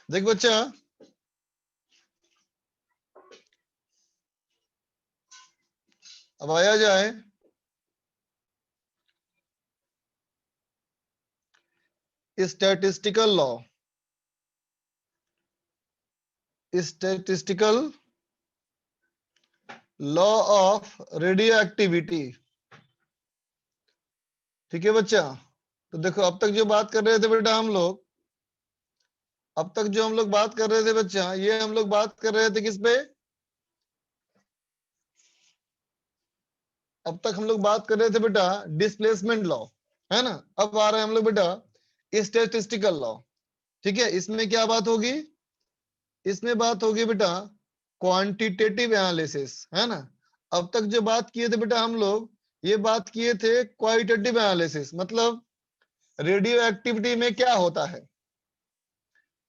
देख बच्चा, अब आया जाए statistical law. Statistical law of radio activity. ठीक है बच्चा, तो देखो अब तक जो बात कर रहे थे बेटा हम लोग, अब तक जो हम लोग बात कर रहे थे बच्चा, ये हम लोग बात कर रहे थे किस पे? अब तक हम लोग बात कर रहे थे बेटा डिस्प्लेसमेंट लॉ, है ना। अब आ रहे हैं हम लोग बेटा स्टैटिस्टिकल लॉ। ठीक है, इसमें क्या बात होगी? इसमें बात होगी बेटा क्वांटिटेटिव एनालिसिस, है ना। अब तक जो बात किए थे बेटा हम लोग, ये बात किए थे क्वालिटेटिव एनालिसिस, मतलब रेडियो एक्टिविटी में क्या होता है,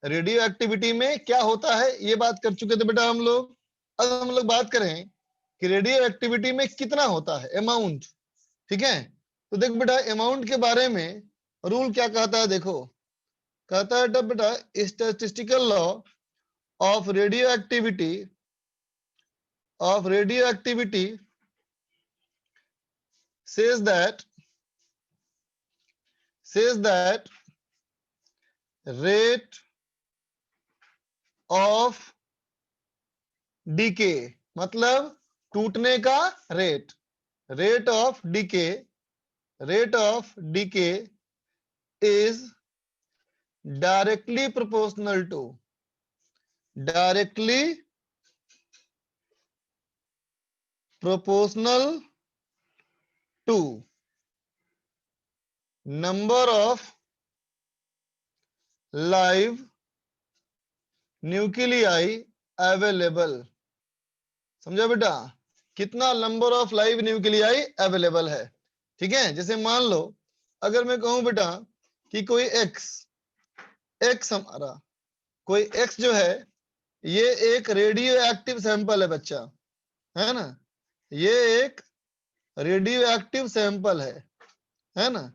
रेडियो एक्टिविटी में क्या होता है, ये बात कर चुके थे बेटा हम लोग। अब हम लोग बात करें कि रेडियो एक्टिविटी में कितना होता है, अमाउंट। ठीक है, तो देख बेटा अमाउंट के बारे में रूल क्या कहता है, देखो कहता है बेटा statistical law of radio activity says that rate of decay, मतलब टूटने का rate, rate of decay is directly proportional to number of live nuclei available। समझा बेटा, कितना number of live nuclei available है। ठीक है, जैसे मान लो अगर मैं कहूं बेटा कि कोई एक्स हमारा कोई एक्स जो है, ये एक रेडियो एक्टिव सैंपल है बच्चा, है ना। ये एक रेडियो एक्टिव सैंपल है ना।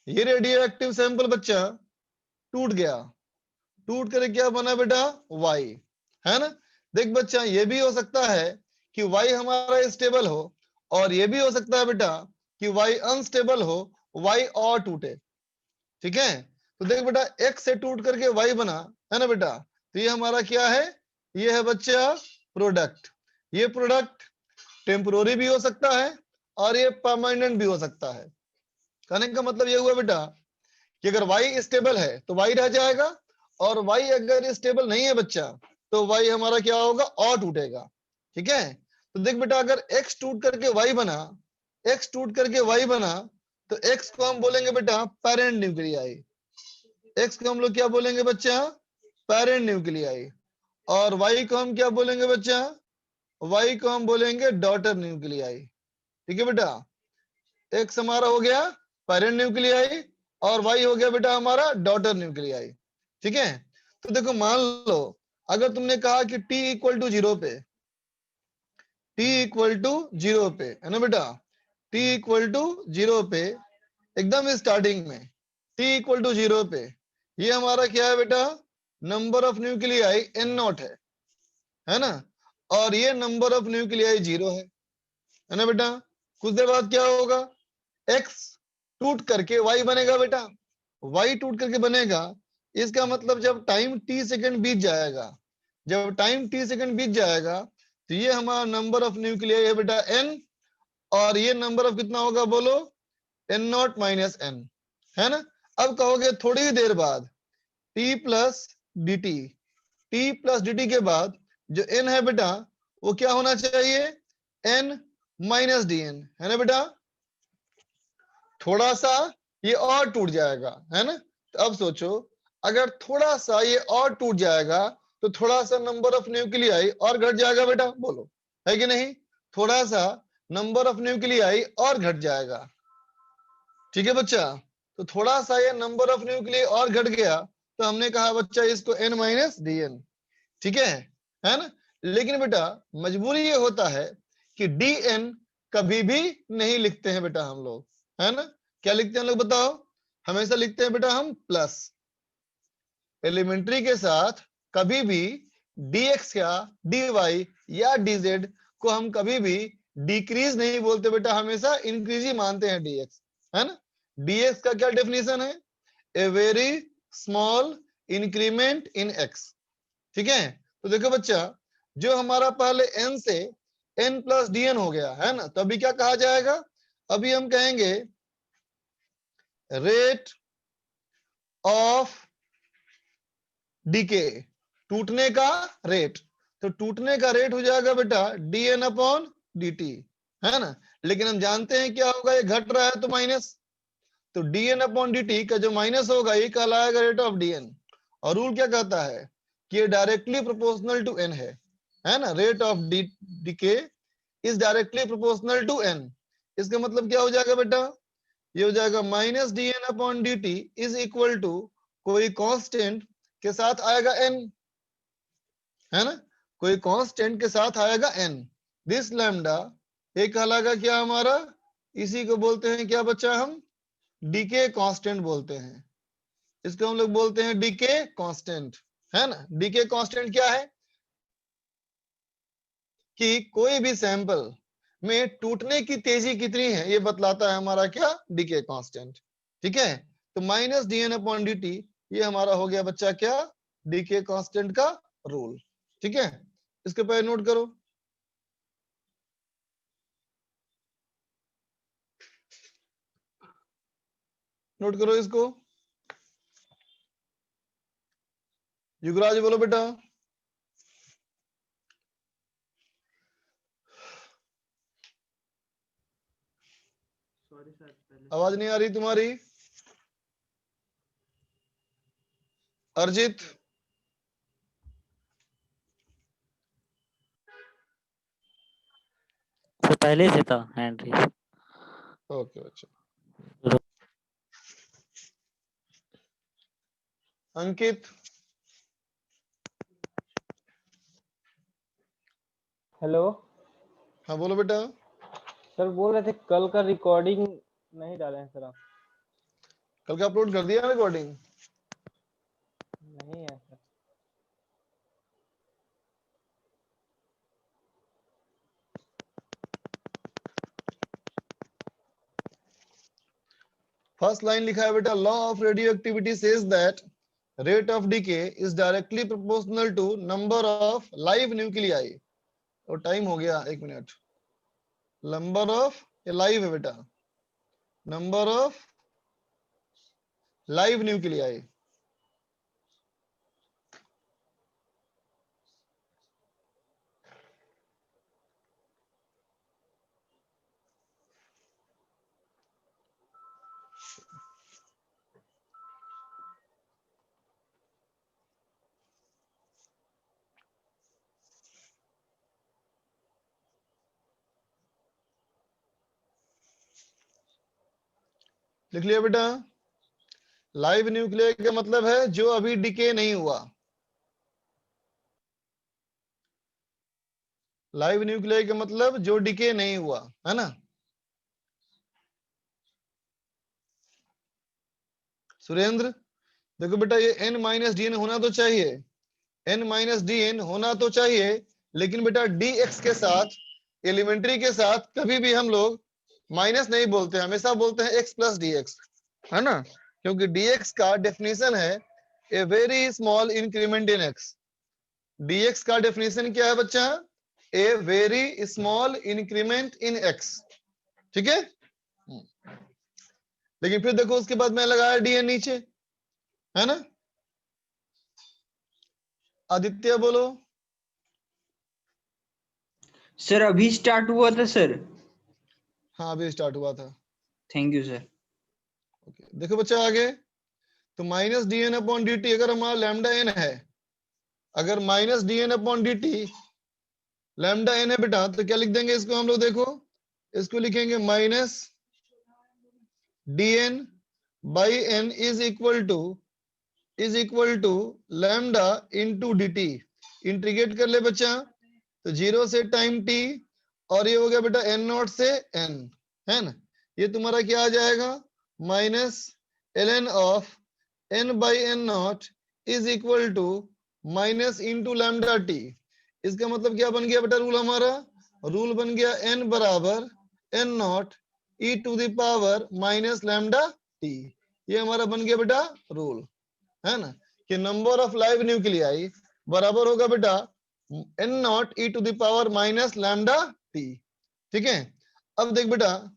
ये रेडियो एक्टिव सैंपल बच्चा टूट गया, टूट कर क्या बना बेटा, वाई, है ना। देख बच्चा, ये भी हो सकता है कि वाई हमारा स्टेबल हो, और ये भी हो सकता है बेटा कि वाई अनस्टेबल हो, वाई और टूटे। ठीक है, तो देख बेटा एक्स से टूट करके वाई बना, है ना बेटा। तो ये हमारा क्या है, ये है बच्चा प्रोडक्ट। ये प्रोडक्ट टेम्पोररी भी हो सकता है और ये परमानेंट भी हो सकता है। कहने का मतलब ये हुआ बेटा कि अगर y स्टेबल है तो y रह जाएगा, और y अगर स्टेबल नहीं है बच्चा तो y हमारा क्या होगा, और टूटेगा। ठीक है, तो देख बेटा अगर x टूट करके y बना, x टूट करके y बना, तो x को हम बोलेंगे बेटा पेरेंट न्यूक्लियाई। x को हम लोग क्या बोलेंगे बच्चा, पेरेंट न्यूक्लियाई। और y को हम क्या बोलेंगे बच्चा, y को हम बोलेंगे डॉटर न्यूक्लियाई। ठीक है बेटा, x हमारा हो गया पेरेंट न्यूक्लियाई और y हो गया बेटा हमारा डॉटर न्यूक्लियाई। ठीक है, तो देखो मान लो अगर तुमने कहा कि t इक्वल टू जीरो पे, है ना बेटा, t इक्वल टू जीरो पे एकदम स्टार्टिंग में, t इक्वल टू जीरो पे ये हमारा क्या है बेटा, number of nuclei n not है ना। और ये नंबर ऑफ न्यूक्लियाई जीरो है ना बेटा। कुछ देर बाद क्या होगा, x टूट करके y बनेगा बेटा, y टूट करके बनेगा। इसका मतलब जब टाइम t सेकंड बीत जाएगा, जब टाइम t सेकंड बीत जाएगा, तो ये हमारा नंबर ऑफ न्यूक्लियाई है बेटा n, और ये नंबर ऑफ कितना होगा बोलो, n नॉट माइनस n, है ना। अब कहोगे थोड़ी ही देर बाद t प्लस dt के बाद जो n है बेटा वो क्या होना चाहिए, n माइनस dn, है ना बेटा। थोड़ा सा ये और टूट जाएगा, है ना। तो अब सोचो अगर थोड़ा सा ये और टूट जाएगा तो थोड़ा सा नंबर ऑफ न्यूक्लियाई और घट जाएगा बेटा, बोलो है कि नहीं। थोड़ा सा नंबर ऑफ न्यूक्लियाई और घट जाएगा। ठीक है बच्चा, तो थोड़ा सा ये नंबर ऑफ न्यूक्लियाई और घट गया, तो हमने कहा बच्चा इसको n माइनस dn। ठीक है ना। लेकिन बेटा मजबूरी ये होता है कि dn कभी भी नहीं लिखते हैं बेटा हम लोग, है ना। क्या लिखते हैं लोग बताओ, हमेशा लिखते हैं बेटा हम प्लस। एलिमेंट्री के साथ कभी भी dx या dy या dz को हम कभी भी डिक्रीज नहीं बोलते बेटा, हमेशा इंक्रीज ही मानते हैं dx, है ना। dx का क्या डेफिनेशन है? A very small increment in x। ठीक है, तो देखो बच्चा, जो हमारा पहले n से n प्लस dn हो गया है ना, तो अभी क्या कहा जाएगा? अभी हम कहेंगे रेट ऑफ डीके, टूटने का रेट। तो टूटने का रेट हो जाएगा बेटा dn अपॉन dt, है ना। लेकिन हम जानते हैं क्या होगा, ये घट रहा है तो माइनस, तो dn अपॉन dt का जो माइनस होगा ये कहलाएगा रेट ऑफ dn। और रूल क्या कहता है कि ये डायरेक्टली प्रोपोर्शनल टू n है ना। Rate of decay is directly proportional to n। इसका मतलब क्या हो जाएगा बेटा? ये हो जाएगा minus dn upon dt is equal to कोई कांस्टेंट के साथ आएगा n, है ना, कोई कांस्टेंट के साथ आएगा n। दिस लैम्डा ये कहलाएगा क्या हमारा? इसी को बोलते हैं क्या बच्चा? हम डीके कांस्टेंट बोलते हैं। इसको हम लोग बोलते हैं डीके कांस्टेंट, है ना। डीके कांस्टेंट क्या है कि कोई भी सैंपल में टूटने की तेजी कितनी है ये बतलाता है हमारा क्या? Decay constant. ठीक है, तो माइनस dn अपॉन dt ये हमारा हो गया बच्चा क्या? डीके कांस्टेंट का रूल। ठीक है, इसके पहले नोट करो। नोट करो इसको। युगराज बोलो बेटा। सॉरी सर, आवाज नहीं आ रही तुम्हारी। अर्जित, तो पहले से था हैंड रेज। ओके अच्छा। अंकित, हेलो हाँ बोलो बेटा। सर, बोल रहे थे कल का रिकॉर्डिंग नहीं डाले हैं सर आप? कल का अपलोड कर दिया रिकॉर्डिंग? नहीं है सर। फर्स्ट लाइन लिखा है बेटा, law of radioactivity says that rate of decay is directly proportional to number of live nuclei. और टाइम हो गया, 1 मिनट। नंबर ऑफ, ये लाइव है बेटा, नंबर ऑफ लाइव न्यूक्लियाई। लिख लिया बेटा? लाइव न्यूक्लियाई का मतलब है जो अभी डिके नहीं हुआ। लाइव न्यूक्लियाई का मतलब जो डिके नहीं हुआ, है ना। सुरेंद्र, देखो बेटा ये n माइनस डी एन होना तो चाहिए, n माइनस डी एन होना तो चाहिए, लेकिन बेटा dx के साथ, एलिमेंट्री के साथ कभी भी हम लोग माइनस नहीं बोलते, हमेशा बोलते हैं x प्लस डी एक्स, है ना। क्योंकि dx का डेफिनेशन है a very small increment in x। dx का डेफिनेशन क्या है बच्चा? A very small increment in x। ठीक है, लेकिन फिर देखो उसके बाद मैं लगाया dn नीचे, है ना। आदित्य बोलो। सर अभी स्टार्ट हुआ था सर। हाँ अभी स्टार्ट हुआ था। Thank you sir. ओके, देखो बच्चा आगे, तो minus D N upon D T अगर हमारा लैम्डा एन है, अगर minus D N upon D T lambda N है बेटा, तो क्या लिख देंगे इसको हम लोग? देखो इसको लिखेंगे minus D N by N is equal to lambda into D T. Integrate कर ले बच्चा, तो 0 से टाइम टी, और ये हो गया बेटा एन नॉट से एन, है ना। ये तुम्हारा क्या आ जाएगा? Minus L N of N by N naught is equal to minus into lambda T. इसका मतलब क्या बन गया बेटा रूल हमारा? रूल बन गया n बराबर n naught e to the power minus lambda T. ये हमारा बन गया बेटा रूल, है ना, कि नंबर ऑफ लाइव न्यूक्लियाई बराबर होगा बेटा n naught e to the power minus lambda T. ठीक है, अब देख बेटा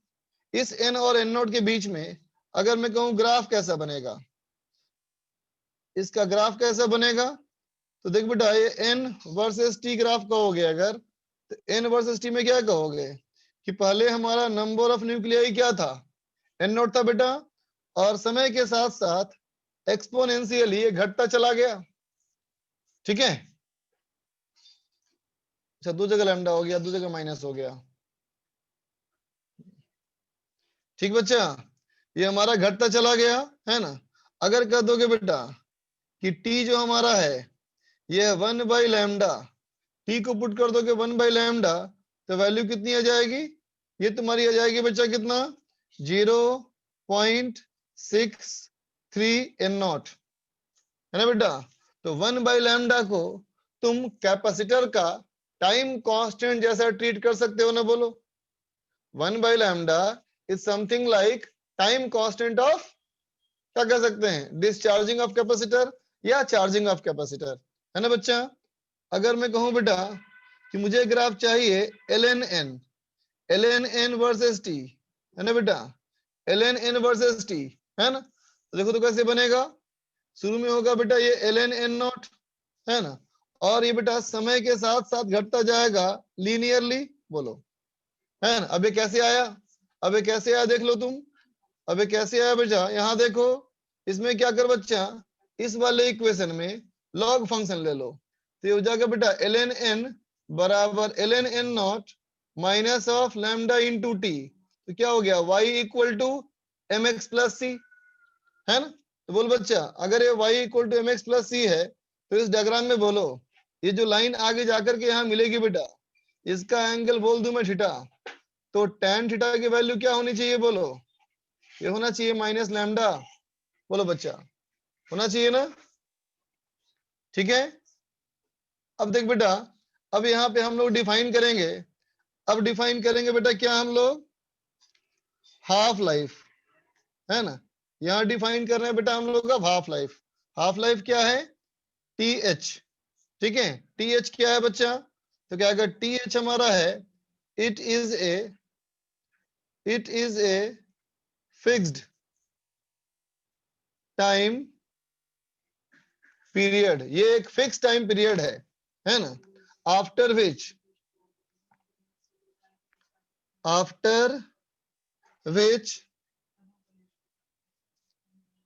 इस n और n नॉट के बीच में अगर मैं कहूं ग्राफ कैसा बनेगा, इसका ग्राफ कैसा बनेगा, तो देख बेटा ये n वर्सेस t ग्राफ कहोगे अगर, तो n वर्सेस t में क्या कहोगे कि पहले हमारा नंबर ऑफ न्यूक्लियाई क्या था, n नॉट था बेटा, और समय के साथ साथ एक्सपोनेंशियली ये घटता चला गया। ठीक है, अच्छा दो जगह लैम्डा हो गया, दो जगह माइनस हो गया। ठीक बच्चा, ये हमारा घटता चला गया, है ना। अगर कह दोगे बेटा कि t जो हमारा है ये 1 बाई लैम्डा, t को पुट कर दोगे 1 बाई लैम्डा, तो वैल्यू कितनी आ जाएगी, ये तुम्हारी आ जाएगी बच्चा कितना 0.63 n नॉट, है ना बेटा। तो 1 बाई लैम्डा को तुम कैपेसिटर का टाइम कांस्टेंट जैसा ट्रीट कर सकते हो ना, बोलो 1 by lambda is something like time constant of, क्या कह सकते हैं, डिस्चार्जिंग ऑफ कैपेसिटर या चार्जिंग ऑफ कैपेसिटर, है ना बच्चा। अगर मैं कहूं बेटा कि मुझे ग्राफ चाहिए ln n वर्सेस t, है ना बेटा, ln n वर्सेस t, है ना, तो देखो तो कैसे बनेगा, शुरू में होगा बेटा ये ln n नॉट, है ना, और ये बेटा समय के साथ साथ घटता जाएगा लीनियरली, बोलो, है ना। अब ये कैसे आया, अब ये कैसे आया देख लो तुम, अब ये कैसे आया बेटा, यहाँ देखो, इसमें क्या कर बच्चा, इस वाले इक्वेशन में लॉग फंक्शन ले लो, तो ये हो जाएगा बेटा ln n बराबर ln n nought minus of lambda into t, तो क्या हो गया y equal to mx plus c, है ना। तो बोल बच्चा अगर ये y equal to mx plus c है तो इस डायग्राम में बोलो ये जो लाइन आगे जाकर के यहाँ मिलेगी बेटा, इसका एंगल बोल दूं मैं थीटा, तो tan थीटा की वैल्यू क्या होनी चाहिए, बोलो ये होना चाहिए माइनस लैम्डा, बोलो बच्चा होना चाहिए ना। ठीक है, अब देख बेटा, अब यहाँ पे हम लोग डिफाइन करेंगे, अब डिफाइन करेंगे बेटा क्या हम लोग, हाफ लाइफ, है ना, यहाँ डिफाइन कर रहे हैं बेटा हम लोग का हाफ लाइफ। हाफ लाइफ क्या है, TH, ठीक है, TH क्या है बच्चा, तो क्या अगर TH हमारा है, it is a fixed time period, ये एक फिक्स टाइम पीरियड है ना, आफ्टर विच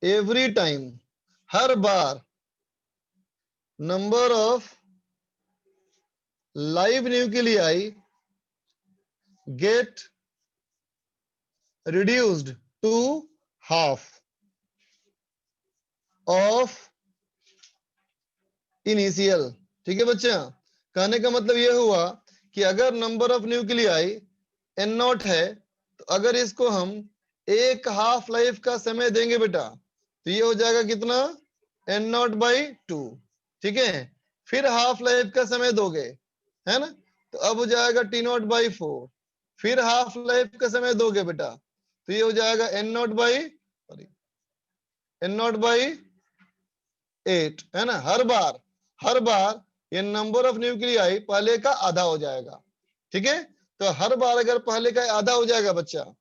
एवरी टाइम, हर बार number of live nuclei get reduced to half of initial। ठीक है बच्चा, कहने का मतलब यह हुआ कि अगर number of nuclei n not है, तो अगर इसको हम एक हाफ लाइफ का समय देंगे बेटा, तो ये हो जाएगा कितना n नॉट बाई 2। ठीक है, फिर हाफ लाइफ का समय दोगे, है ना, तो अब हो जाएगा t नॉट बाई 4, फिर हाफ लाइफ का समय दोगे बेटा, तो ये हो जाएगा n नॉट बाई 8, है ना। हर बार ये नंबर ऑफ न्यूक्लियाई पहले का आधा हो जाएगा। ठीक है, तो हर बार अगर पहले का आधा हो जाएगा बच्चा,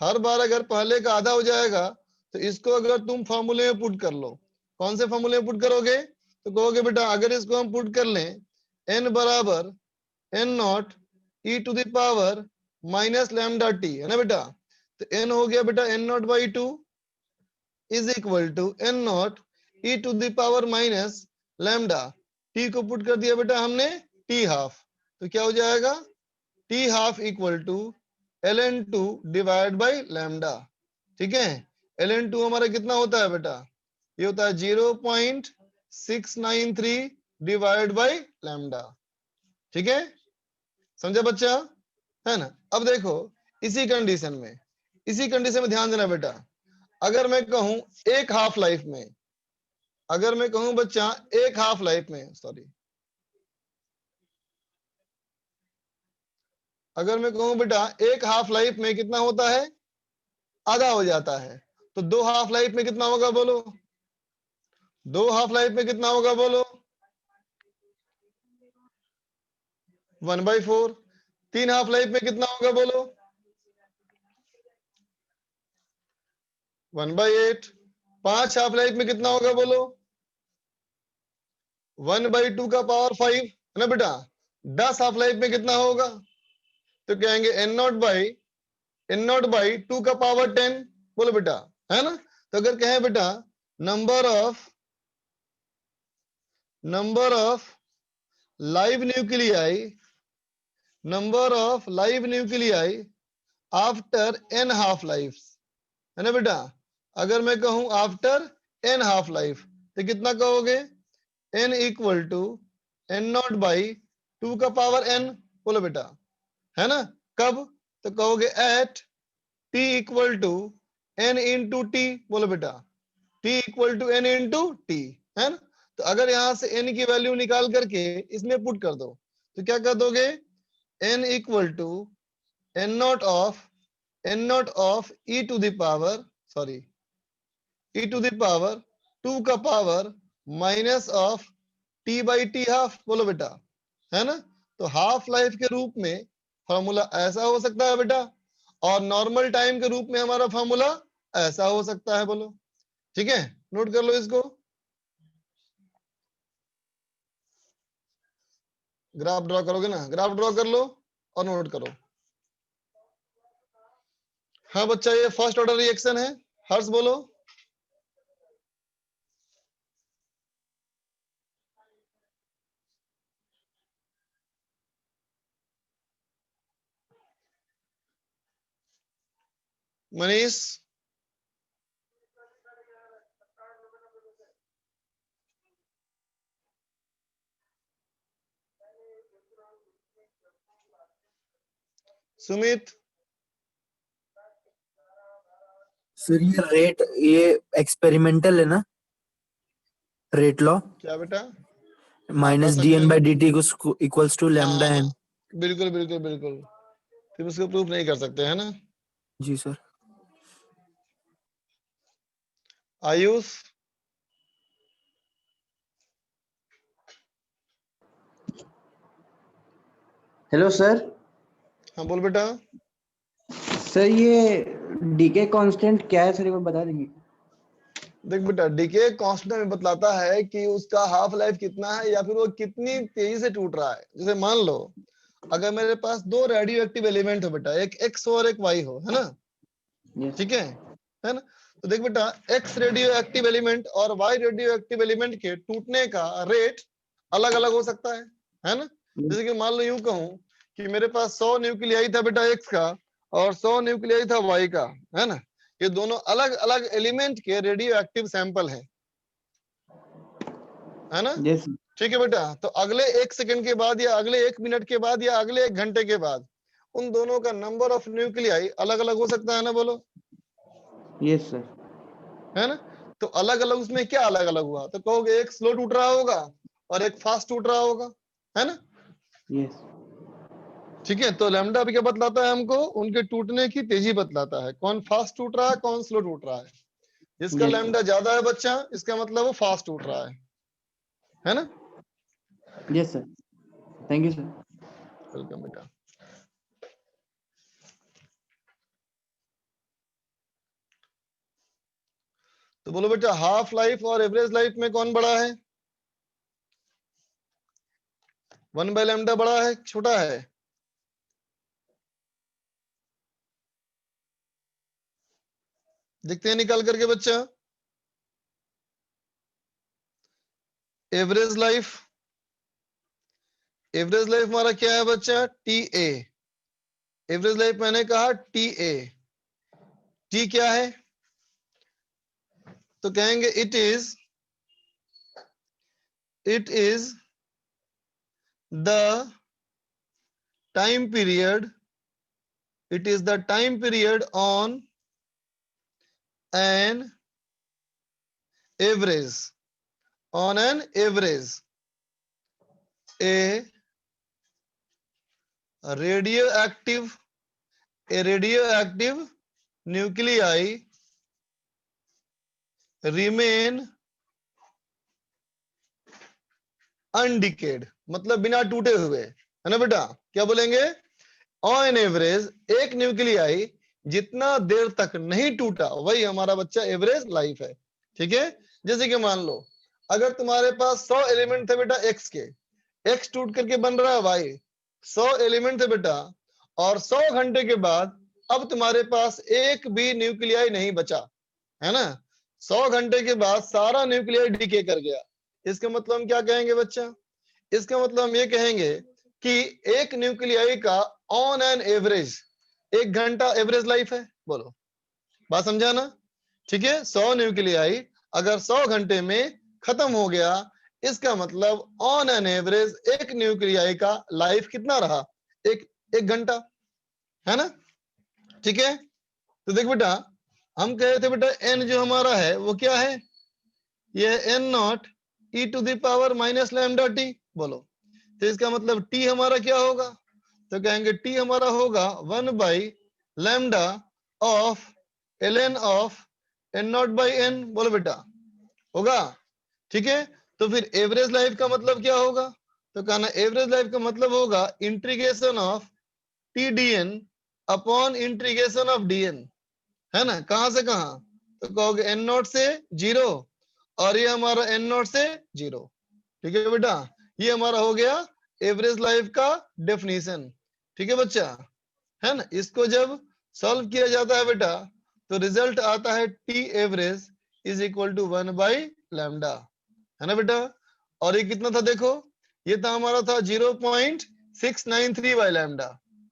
हर बार अगर पहले का आधा हो जाएगा, तो इसको अगर तुम फॉर्मूले में पुट कर लो, कौन से फॉर्मूले में पुट करोगे, तो कहोगे बेटा अगर इसको हम पुट कर लें n बराबर n naught e to the power minus lambda T, है ना बेटा, तो n हो गया बेटा n naught by 2 is equal to n naught e to the power minus lambda, t को पुट कर दिया बेटा हमने t हाफ, तो क्या हो जाएगा t half equal to ln2 divide by lambda. ठीक है, ln2 हमारा कितना होता है बेटा, ये होता है 0.693 डिवाइड बाई लैम्डा। ठीक है, समझा बच्चा, है ना। अब देखो इसी कंडीशन में ध्यान देना बेटा, अगर मैं कहूं एक हाफ लाइफ में, अगर मैं कहूं बच्चा एक हाफ लाइफ में, सॉरी, अगर मैं कहूं बेटा एक हाफ लाइफ में कितना होता है, आधा हो जाता है, तो 2 हाफ लाइफ में कितना होगा बोलो, 2 हाफ लाइफ में कितना होगा बोलो, 1/4। 3 हाफ लाइफ में कितना होगा बोलो, 1/8। 5 हाफ लाइफ में कितना होगा बोलो, 1/2 का पावर 5 है ना बेटा। 10 हाफ लाइफ में कितना होगा, तो कहेंगे n0/2 का पावर 10, बोलो बेटा, है ना। तो अगर कहें बेटा number of live nuclei after n half life, है ना बेटा। अगर मैं कहूं आफ्टर n हाफ लाइफ तो कितना कहोगे, n इक्वल टू n0/2 का पावर n, बोलो बेटा, है ना। कब, तो कहोगे at t equal to n into T, बोलो बेटा, t equal to n into T, है ना। तो अगर यहां से n की वैल्यू निकाल करके इसमें पुट कर दो तो क्या कर दोगे, n equal to n0 of e to the power, sorry, e to the power 2 का power minus of t/t half, बोलो बेटा, है ना। तो हाफ लाइफ के रूप में फॉर्मूला ऐसा हो सकता है बेटा, और नॉर्मल टाइम के रूप में हमारा फॉर्मूला ऐसा हो सकता है, बोलो। ठीक है, नोट कर लो इसको, ग्राफ ड्रॉ करोगे ना, ग्राफ ड्रॉ कर लो और नोट करो। हाँ बच्चा, ये फर्स्ट ऑर्डर रिएक्शन है, हर्ष बोलो। मनीष, सुमित, सर ये एक्सपेरिमेंटल है ना, रेट लॉ क्या बेटा, माइनस कर डी सकते एन बाई हैं। डी टी को इक्वल्स टू लैम्डा हाँ, एन। बिल्कुल बिल्कुल बिल्कुल, फिर उसको प्रूफ नहीं कर सकते, है ना। जी सर। Ayush, hello sir. हाँ बोल बेटा। सर ये डीके कांस्टेंट क्या है सर, एक बार बता देंगे? देख बेटा, डीके कांस्टेंट में बतलाता है कि उसका हाफ लाइफ कितना है या फिर वो कितनी तेजी से टूट रहा है। जैसे मान लो अगर मेरे पास 2 रेडियो एक्टिव एलिमेंट हो बेटा, एक एक्स हो और एक वाई हो, है ना, यस। ठीक है ना। तो देख बेटा, एक्स रेडियो एक्टिव एलिमेंट और वाई रेडियो एक्टिव एलिमेंट के टूटने का रेट अलग अलग हो सकता है ना। जैसे कि मान लो यूं कहूं कि मेरे पास 100 न्यूक्लियाई था बेटा एक्स का और 100 न्यूक्लियाई था वाई का, है ना। ये दोनों अलग अलग एलिमेंट के रेडियो एक्टिव सैंपल है ना। यस। ठीक है बेटा, तो अगले 1 सेकंड के बाद या अगले 1 मिनट के बाद या अगले 1 घंटे के बाद उन दोनों का नंबर ऑफ न्यूक्लियाई अलग अलग हो सकता है ना, बोलो। Yes sir. है ना। तो अलग अलग उसमें क्या अलग अलग हुआ, तो कहोगे एक स्लो टूट रहा होगा और एक फास्ट टूट रहा होगा, है ना। यस। ठीक है, तो लैम्डा भी क्या बतलाता है हमको, उनके टूटने की तेजी बतलाता है, कौन फास्ट टूट रहा है कौन स्लो टूट रहा है। जिसका यस लैम्डा ज्यादा है बच्चा, इसका मतलब वो फास्ट टूट रहा है ना। Yes sir. Thank you sir. Welcome बेटा। तो बोलो बेटा, हाफ लाइफ और एवरेज लाइफ में कौन बड़ा है, 1/λ बड़ा है छोटा है, देखते हैं निकाल करके बच्चा। एवरेज लाइफ हमारा क्या है बच्चा, टी ए। एवरेज लाइफ मैंने कहा टी ए, टी क्या है, तो कहेंगे it is the time period, it is the time period on an average on an average a radioactive nuclei remain undecayed, मतलब बिना टूटे हुए, है ना बेटा? क्या बोलेंगे? ऑन एवरेज एक न्यूक्लियाई जितना देर तक नहीं टूटा वही हमारा बच्चा एवरेज लाइफ है। ठीक है, जैसे कि मान लो अगर तुम्हारे पास 100 एलिमेंट थे बेटा एक्स के, एक्स टूट करके बन रहा है वाई, 100 एलिमेंट थे बेटा, और 100 घंटे के बाद अब तुम्हारे पास एक भी न्यूक्लियाई नहीं बचा, है ना? 100 घंटे के बाद सारा न्यूक्लियाई डीके कर गया। इसका मतलब हम क्या कहेंगे बच्चा? इसका मतलब हम ये कहेंगे कि एक न्यूक्लियाई का ऑन एन एवरेज 1 घंटा एवरेज लाइफ है। बोलो, बात समझा ना? ठीक है, 100 न्यूक्लियाई अगर 100 घंटे में खत्म हो गया, इसका मतलब ऑन एन एवरेज एक न्यूक्लियाई का लाइफ कितना रहा? एक घंटा, है ना? ठीक है, तो देख बेटा, हम कह रहे थे बेटा एन जो हमारा है वो क्या है? ये N naught E to the power minus lambda T. बोलो, तो इसका मतलब टी हमारा क्या होगा? तो कहेंगे टी हमारा होगा 1 by lambda of ln of N naught by N. बोलो बेटा, होगा? ठीक है, तो फिर एवरेज लाइफ का मतलब क्या होगा? तो कहना एवरेज लाइफ का मतलब होगा integration of T D N upon integration of D N, है ना? कहां से कहां? तो कहोगे एन नॉट से 0 और ये हमारा एन नॉट से 0। ठीक है बेटा, ये हमारा हो गया एवरेज लाइफ का डेफिनेशन। ठीक है बच्चा, है ना? इसको जब सॉल्व किया जाता है बेटा तो रिजल्ट आता है T average is equal to 1 by lambda, है ना बेटा? और ये कितना था देखो, ये था हमारा था 0.693 बाई लैम्डा,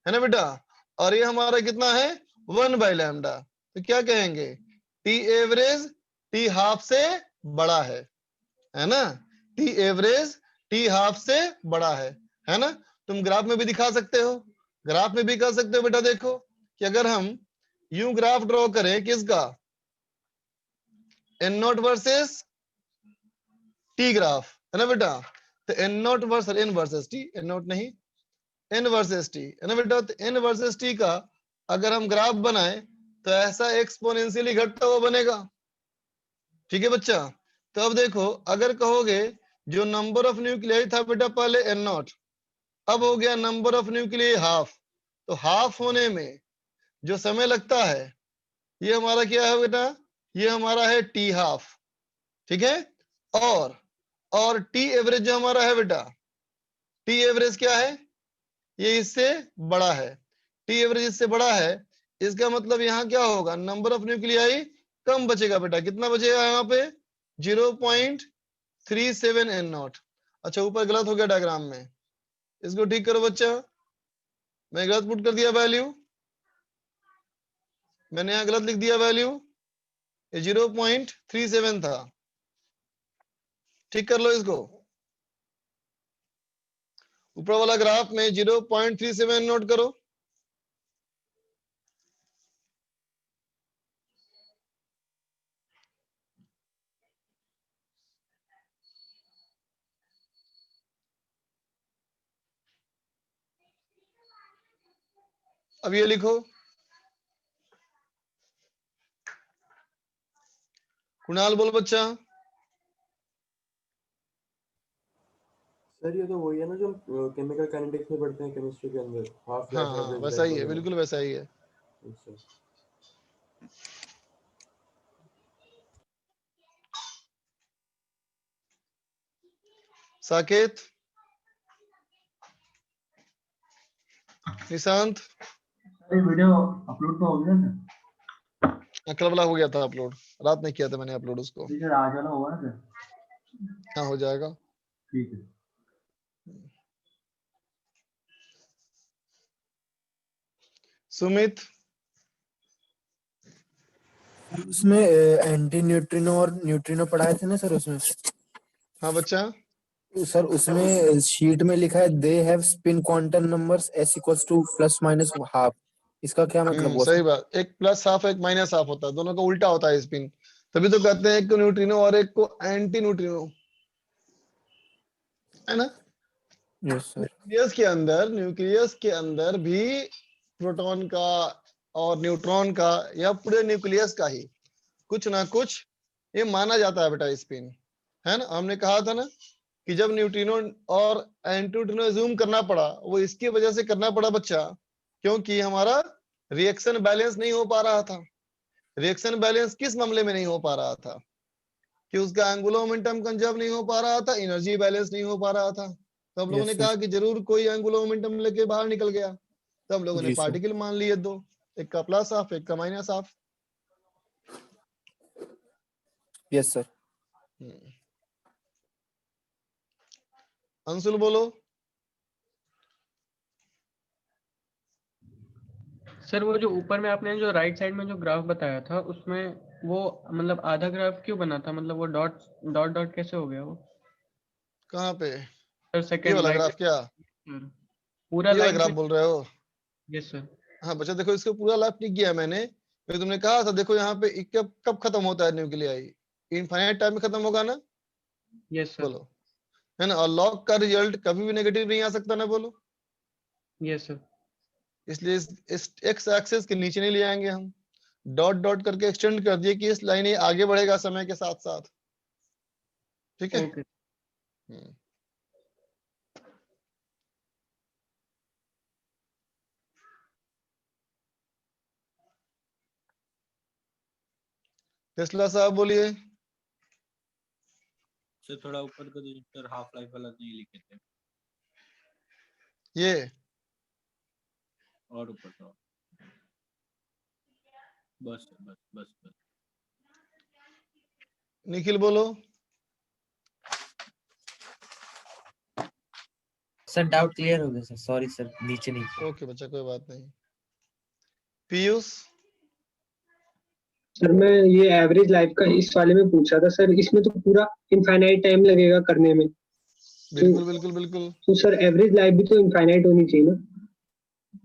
है ना बेटा? और ये हमारा कितना है? 1 बाई लैम्डा। तो क्या कहेंगे? टी एवरेज टी हाफ से बड़ा है ना? टी एवरेज टी हाफ से बड़ा है ना? तुम ग्राफ में भी दिखा सकते हो, ग्राफ में भी कर सकते हो बेटा। देखो कि अगर हम यूं ग्राफ ड्रॉ करें किसका? N naught versus T graph, है ना बेटा? तो N naught versus N versus T, N naught नहीं एन वर्सेस टी, है ना बेटा? तो एन वर्सेस टी का अगर हम ग्राफ बनाए तो ऐसा एक्सपोनेंशियली घटता हुआ बनेगा। ठीक है बच्चा, तो अब देखो अगर कहोगे जो नंबर ऑफ न्यूक्लियाई था बेटा पहले एन नॉट, अब हो गया नंबर ऑफ न्यूक्लियाई हाफ, तो हाफ होने में जो समय लगता है ये हमारा क्या है बेटा? ये हमारा है टी हाफ। ठीक है, और टी एवरेज जो हमारा है बेटा, टी एवरेज क्या है? ये इससे बड़ा है, टी एवरेज इससे बड़ा है। इसका मतलब यहाँ क्या होगा? नंबर ऑफ न्यूक्लियाई कम बचेगा बेटा। कितना बचेगा यहाँ पे? 0.37 एन नॉट। अच्छा, ऊपर गलत हो गया डायग्राम में, इसको ठीक करो बच्चा। मैं गलत पुट कर दिया वैल्यू, मैंने यहाँ गलत लिख दिया वैल्यू, ये 0.37 था। ठीक कर लो इसको। ऊपर वाला ग्राफ में 0.37 नोट करो। अब ये लिखो, कुणाल बोल बच्चा। सर ये तो वही है ना जो केमिकल काइनेटिक्स में पढ़ते हैं केमिस्ट्री के अंदर, हाफ लाइफ हाँ एवरेज वैसा लाइफ ही है, वगैरह। बिल्कुल वैसा ही है। अच्छा। साकेत, निशांत, वीडियो अपलोड तो हो गया ना? कल वाला हो गया था अपलोड, रात में किया था मैंने अपलोड उसको। ठीक है, आज वाला होगा ना सर? हाँ हो जाएगा। ठीक है। सुमित, उसमें एंटी न्यूट्रिनो और न्यूट्रिनो पढ़ाए थे ना सर उसमें? हाँ बच्चा। सर उसमें शीट में लिखा है they have spin quantum numbers s equals two plus minus half, इसका क्या मतलब हुआ सही सर? बात, एक प्लस हाफ एक माइनस हाफ होता है, दोनों का उल्टा होता है स्पिन। तभी तो कहते हैं एक को न्यूट्रिनो और एक को एंटी न्यूट्रिनो। है ना। Yes sir. न्यूक्लियस के अंदर भी प्रोटॉन का और न्यूट्रॉन का या पूरे न्यूक्लियस का ही कुछ ना कुछ ये माना जाता है बेटा स्पिन, है ना। हमने कहा था ना कि जब न्यूट्रिनो और एंटीन्यूट्रिनो जूम करना पड़ा वो इसकी वजह से करना पड़ा बच्चा, क्योंकि हमारा रिएक्शन बैलेंस नहीं हो पा रहा था। रिएक्शन बैलेंस किस मामले में नहीं हो पा रहा था कि उसका एंगुलर मोमेंटम कंजर्व नहीं हो पा रहा था, एनर्जी बैलेंस नहीं हो पा रहा था। तो हम लोगों ने यस कहा सर। कि जरूर कोई एंगुलर मोमेंटम लेके बाहर निकल गया, तो हम लोगों ने जी सर। पार्टिकल मान लिए दो, एक का प्लस हाफ एक का minus half. Yes sir. Anshul बोलो। सर वो जो ऊपर में आपने जो राइट साइड में जो ग्राफ बताया था उसमें वो मतलब आधा ग्राफ क्यों बना था, मतलब वो डॉट डॉट डॉट कैसे हो गया वो? कहाँ पे? सर ये सेकंड वाला लाइन ग्राफ क्या? पूरा ये वाला लाइन ग्राफ पे। बोल रहे हो? Yes sir. हाँ बच्चा देखो इसको पूरा लाइफ टिक गया मैंने, क्योंकि तुमने कहा था देखो यहाँ पे कब कब खत्म होता है न्यूक्लियाई, इनफाइनाइट टाइम में खत्म होगा ना, यस सर। बोलो, है ना। और लॉग का रिजल्ट कभी भी नेगेटिव नहीं आ सकता ना, बोलो। Yes sir. इसलिए इस एक्स एक्सिस के नीचे नहीं ले आएंगे हम, डॉट डॉट करके एक्सटेंड कर दिए कि इस लाइन ये आगे बढ़ेगा समय के साथ साथ, ठीक है। ओके। टेस्ला साहब बोलिए। सर थोड़ा ऊपर का रजिस्टर हाफ लाइफ वाला नहीं लिखे थे, ये और ऊपर का बस बस बस बस। निखिल बोलो। सर डाउट क्लियर हो गया सर, सॉरी सर नीचे नहीं। ओके बच्चा कोई बात नहीं। पीयूष। सर मैं ये एवरेज लाइफ का इस वाले में पूछा था सर, इसमें तो पूरा इनफाइनाइट टाइम लगेगा करने में। बिल्कुल बिल्कुल बिल्कुल। तो सर एवरेज लाइफ भी तो इनफाइनाइट होनी चाहिए ना?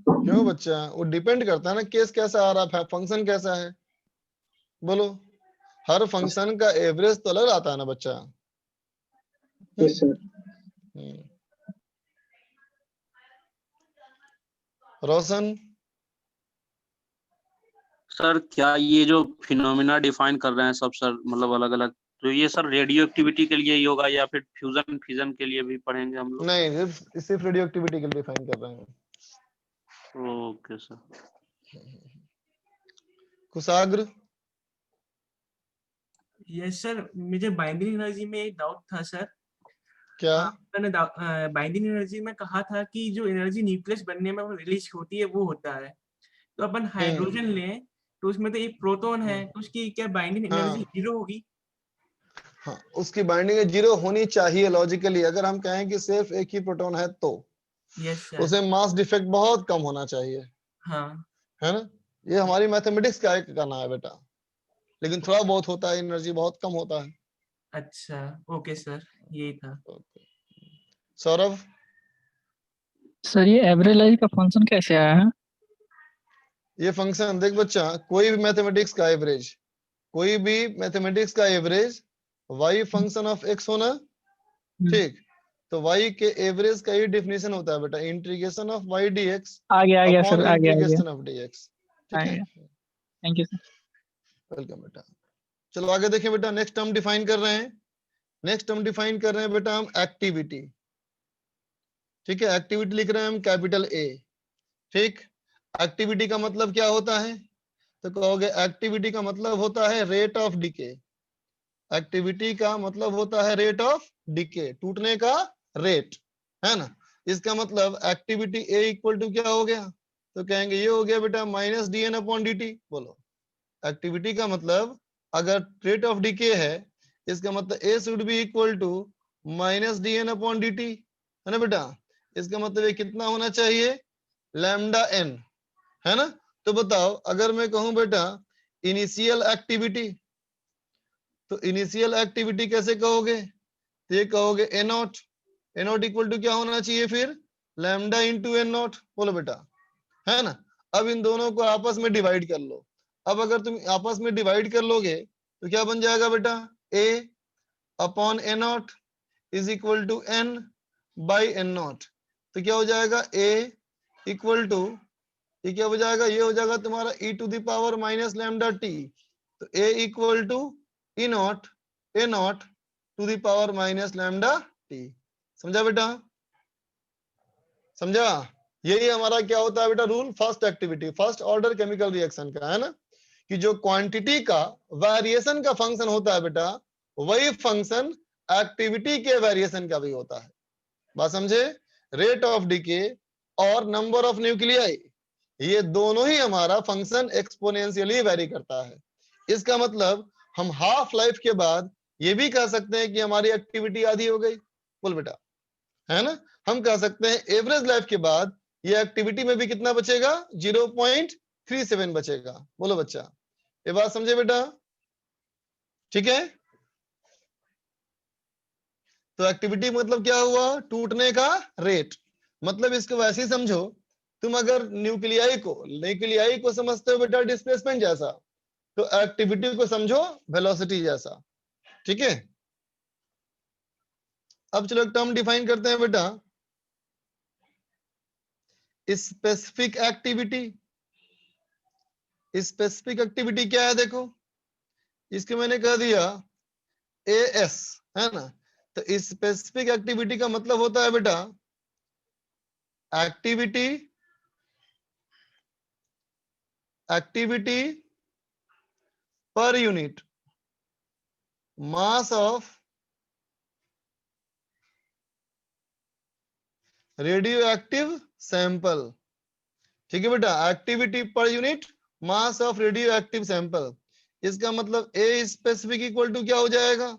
क्यों बच्चा, वो डिपेंड करता है ना केस कैसा आ रहा है, फंक्शन कैसा है, बोलो। हर फंक्शन का एवरेज तो अलग आता है ना बच्चा। Yes sir. रोशन। सर क्या ये जो फिनोमिना डिफाइन कर रहे हैं सब सर, मतलब अलग अलग, तो ये सर रेडियो एक्टिविटी के लिए ही होगा या फिर फ्यूजन फिजन के लिए भी पढ़ेंगे हम लोग? नहीं, सिर्फ रेडियो एक्टिविटी के लिए डिफाइन कर रहे हैं। Okay sir. Kushagra. Yes sir, मुझे बाइंडिंग एनर्जी में एक डाउट था सर। क्या? मैंने बाइंडिंग एनर्जी में कहा था कि जो एनर्जी न्यूक्लियस बनने में रिलीज होती है वो होता है, तो अपन हाइड्रोजन लें तो उसमें तो एक प्रोटॉन है, तो उसकी क्या बाइंडिंग एनर्जी जीरो होगी? हाँ, उसकी बाइंडिंग जीरो होनी चाहिए लॉजिकली, अगर हम कहें कि सिर्फ एक ही प्रोटॉन है तो। Yes sir. उसे मास डिफेक्ट बहुत कम होना चाहिए, हाँ है ना। ये हमारी मैथमेटिक्स का एक कहना है बेटा, लेकिन थोड़ा बहुत होता है, एनर्जी बहुत कम होता है। अच्छा ओके सर, यही था। सौरभ। सर ये एवरेज लाइफ का फंक्शन कैसे आया है? ये फंक्शन देख बच्चा, कोई भी मैथमेटिक्स का एवरेज, कोई भी मैथमेटिक्स का average y function of x होना, ठीक, तो y के एवरेज का ही डेफिनेशन होता है बेटा, इंटीग्रेशन ऑफ y dx आ गया अपॉन सर, आ गया इंटीग्रेशन ऑफ dx, ठीक है। Thank you sir. वेलकम बेटा। चलो आगे देखें बेटा, नेक्स्ट टर्म डिफाइन कर रहे हैं। नेक्स्ट टर्म डिफाइन कर रहे हैं बेटा हम एक्टिविटी, ठीक है। एक्टिविटी लिख रहे हैं हम कैपिटल A, ठीक। एक्टिविटी का मतलब क्या होता है, तो कहोगे एक्टिविटी का मतलब होता है रेट ऑफ डिके। एक्टिविटी का मतलब होता है रेट ऑफ डिके, टूटने का रेट, है ना। इसका मतलब एक्टिविटी A इक्वल टू क्या हो गया, तो कहेंगे ये हो गया बेटा माइनस dn अपॉन dt। बोलो, एक्टिविटी का मतलब अगर रेट ऑफ डिके है, इसका मतलब A should be equal to minus dn upon dt, है ना बेटा। इसका मतलब ये कितना होना चाहिए, लैम्डा n, है ना। तो बताओ अगर मैं कहूं बेटा इनिशियल एक्टिविटी, तो इनिशियल एक्टिविटी कैसे कहोगे, तो ये कहोगे A nought, A nought equal to क्या होना चाहिए फिर, लैम्डा इंटू एन नॉट। बोलो बेटा, है ना। अब इन दोनों को आपस में डिवाइड कर लो। अब अगर तुम आपस में डिवाइड कर लोगे तो क्या बन जाएगा बेटा, A upon A nought is equal to N by N nought. तो क्या हो जाएगा a इक्वल टू, ये क्या हो जाएगा, ये हो जाएगा तुम्हारा e to the power minus lambda T. तो a equal to e naught a naught to the power minus lambda T. समझा बेटा, समझा? यही हमारा क्या होता है बेटा rule, first activity, first order chemical reaction का, है ना, कि जो क्वांटिटी का वेरिएशन का फंक्शन होता है बेटा, वही फंक्शन एक्टिविटी के वेरिएशन का भी होता है। बात समझे? रेट ऑफ डिके और नंबर ऑफ न्यूक्लियाई, ये दोनों ही हमारा फंक्शन एक्सपोनेंशियली वेरी करता है। इसका मतलब हम हाफ लाइफ के बाद ये भी कह सकते हैं कि हमारी एक्टिविटी आधी हो गई। बोल बेटा, है ना? हम कह सकते हैं एवरेज लाइफ के बाद ये एक्टिविटी में भी कितना बचेगा, 0.37 बचेगा। बोलो बच्चा, ये बात समझे बेटा? ठीक है, तो एक्टिविटी मतलब क्या हुआ, टूटने का रेट। मतलब इसको वैसे ही समझो, तुम अगर न्यूक्लियाई को समझते हो बेटा डिस्प्लेसमेंट जैसा, तो एक्टिविटी को समझो वेलोसिटी जैसा। ठीक है, अब चलो एक टर्म डिफाइन करते हैं बेटा, स्पेसिफिक एक्टिविटी। स्पेसिफिक एक्टिविटी क्या है, देखो इसके मैंने कह दिया एएस, है ना। तो स्पेसिफिक एक्टिविटी का मतलब होता है बेटा activity per unit mass of radio active sample. ठीक है बेटा, activity per unit mass of radio active sample. इसका मतलब ए स्पेसिफिक इक्वल टू क्या हो जाएगा,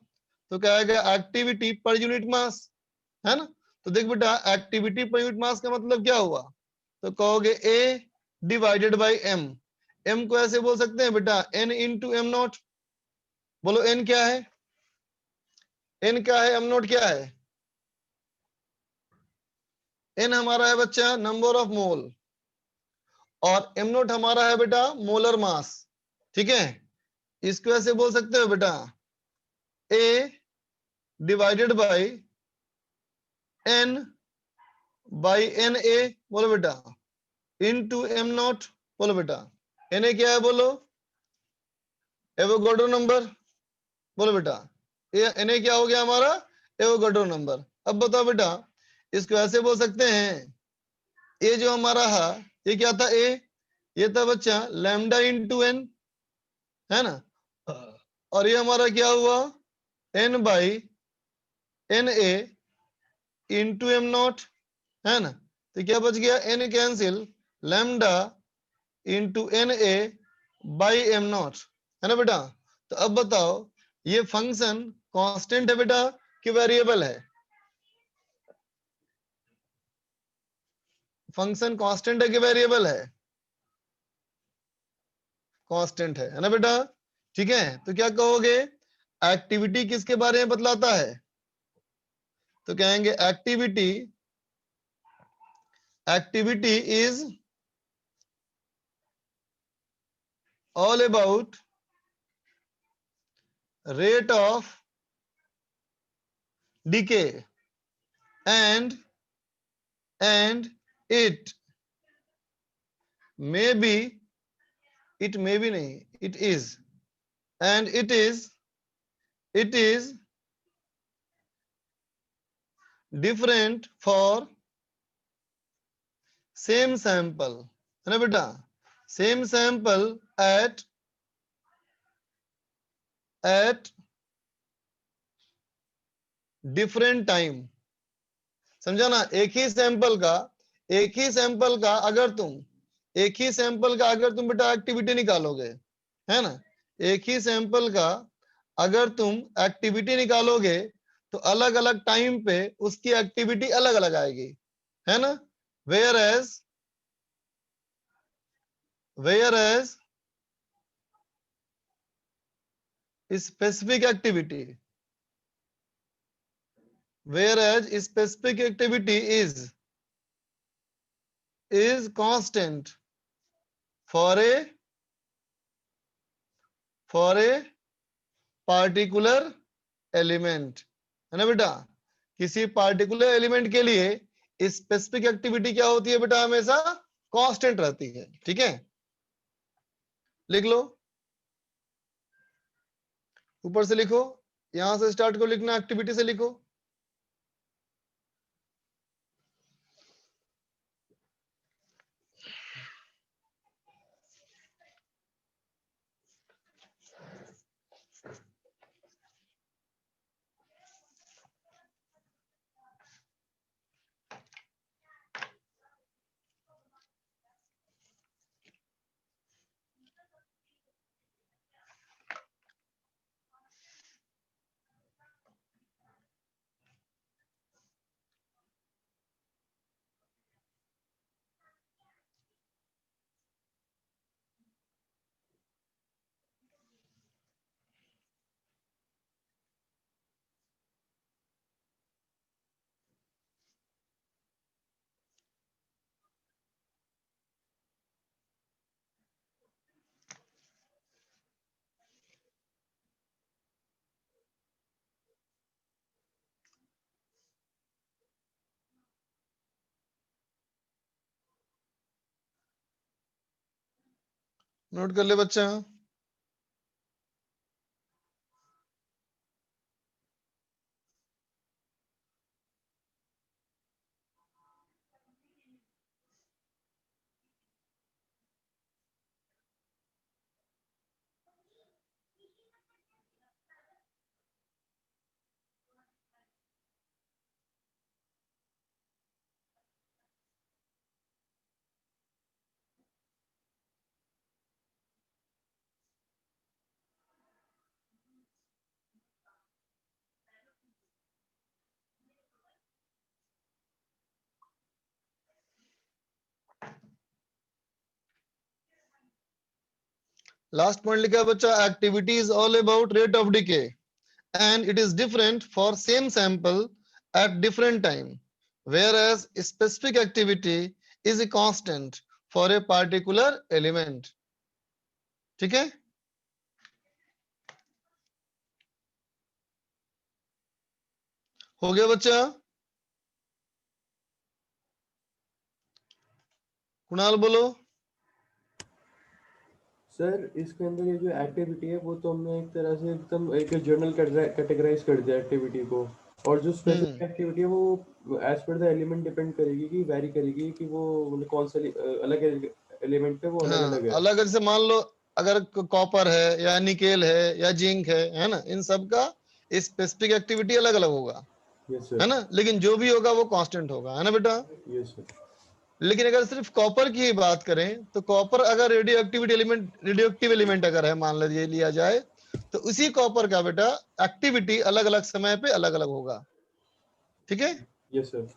तो क्या आएगा, एक्टिविटी पर यूनिट मास, है ना। तो देख बेटा, एक्टिविटी पर यूनिट मास का मतलब क्या हुआ, तो कहोगे ए डिवाइडेड बाई एम। एम को ऐसे बोल सकते हैं बेटा एन इंटू एम नॉट। बोलो एन क्या है, एन क्या है, एम नॉट क्या है। एन हमारा है बच्चा नंबर ऑफ मोल, और एम नॉट हमारा है बेटा मोलर मास। ठीक है, इसको ऐसे बोल सकते हो बेटा A divided by N by N A. बोलो बेटा इनटू एम नॉट। बोलो बेटा एन ए क्या है, बोलो एवोगाड्रो नंबर। बोलो बेटा एन ए क्या हो गया हमारा, एवोगाड्रो नंबर। अब बताओ बेटा, इसको ऐसे बोल सकते हैं, ए जो हमारा है ये क्या था, ए ये था बच्चा लैम्डा इंटू एन, है ना, और ये हमारा क्या हुआ N by N A into M naught, है ना। तो क्या बच गया, N cancel, lambda into N A by M naught, है ना बेटा। तो अब बताओ ये फंक्शन कांस्टेंट है बेटा कि वेरिएबल है, फंक्शन कांस्टेंट है कि वेरिएबल है, कांस्टेंट है ना बेटा। ठीक है, तो क्या कहोगे, एक्टिविटी किसके बारे में बतलाता है, तो कहेंगे activity is all about rate of decay and it may be नहीं, it is, and it is different for same sample, है ना बेटा, same sample at different time. समझा ना, एक ही सैंपल का अगर तुम बेटा एक्टिविटी निकालोगे, है ना, एक ही सैंपल का अगर तुम एक्टिविटी निकालोगे तो अलग अलग टाइम पे उसकी एक्टिविटी अलग अलग आएगी, है ना। Whereas specific activity is constant for a particular element, है ना बेटा। किसी पार्टिकुलर एलिमेंट के लिए स्पेसिफिक एक्टिविटी क्या होती है बेटा, हमेशा कांस्टेंट रहती है। ठीक है, लिख लो, ऊपर से लिखो, यहां से स्टार्ट करो लिखना, एक्टिविटी से लिखो। नोट कर ले बच्चा। लास्ट पॉइंट लिखा है बच्चा, activity is all about rate of decay and it is different for same sample at different time, whereas specific activity is a constant for a particular element. ठीक है, हो गया बच्चा? कुणाल बोलो। सर इसके अंदर ये जो एक्टिविटी है वो तो हमने एक तरह से एकदम एक जर्नल कैटेगराइज कर दिया एक्टिविटी को, और जो स्पेसिफिक एक्टिविटी है वो as per the element depend करेगी कि वैरी करेगी कि वो मतलब कौन सा अलग एलिमेंट पे वो अलग अलग है। अलग जैसे मान लो अगर कॉपर है या निकेल है या जिंक है ना, इन सब का स्पेसिफिक एक्टिविटी अलग अलग होगा, है ना, लेकिन जो भी होगा वो कांस्टेंट होगा, है ना बेटा? Yes sir. लेकिन अगर सिर्फ कॉपर की ही बात करें तो कॉपर अगर रेडियोएक्टिव एलिमेंट अगर है, मान लीजिए लिया जाए, तो उसी कॉपर का बेटा एक्टिविटी अलग अलग समय पे अलग अलग होगा। ठीक है? Yes sir.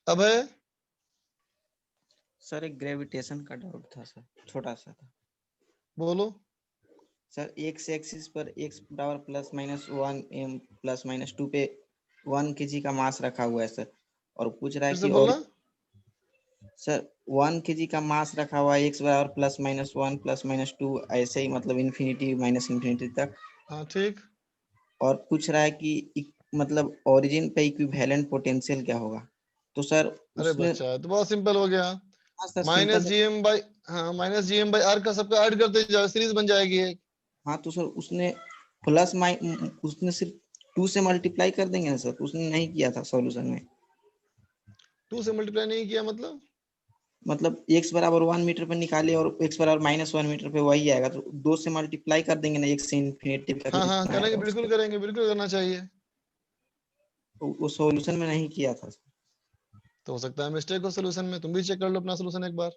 अब है सर एक ग्रेविटेशन का डाउट था सर, छोटा सा था। बोलो सर एक्स एक्सिस पर x बराबर +-1 m +-2 पे 1 kg का मास रखा हुआ है सर, और पूछ रहा है कि और सर 1 kg का मास रखा हुआ है, x बराबर +-1 +-2 ऐसे ही मतलब इन्फिनिटी माइनस इन्फिनिटी तक। हाँ ठीक। और पूछ रहा है कि मतलब ओरिजिन पे इक्विवेलेंट पोटेंशियल क्या होगा, तो सर अरे बच्चा तो बहुत सिंपल हो गया, -gm/r का सबका ऐड करते जाओ, सीरीज बन जाएगी एक। हाँ तो सर उसने उसने सिर्फ 2 से मल्टीप्लाई कर देंगे ना सर, उसने नहीं किया था सॉल्यूशन में। 2 से मल्टीप्लाई नहीं किया मतलब x बराबर 1 मीटर पे निकाले और x बराबर -1 मीटर पे वही आएगा, तो 2 से मल्टीप्लाई कर देंगे ना, 1 से इन्फिनिटी तक। हाँ करेंगे, बिल्कुल करेंगे, बिल्कुल करना चाहिए। तो वो सॉल्यूशन में नहीं किया था। तो हो सकता है मिस्टेक हो सॉल्यूशन में, तुम भी चेक कर लो अपना सॉल्यूशन एक बार।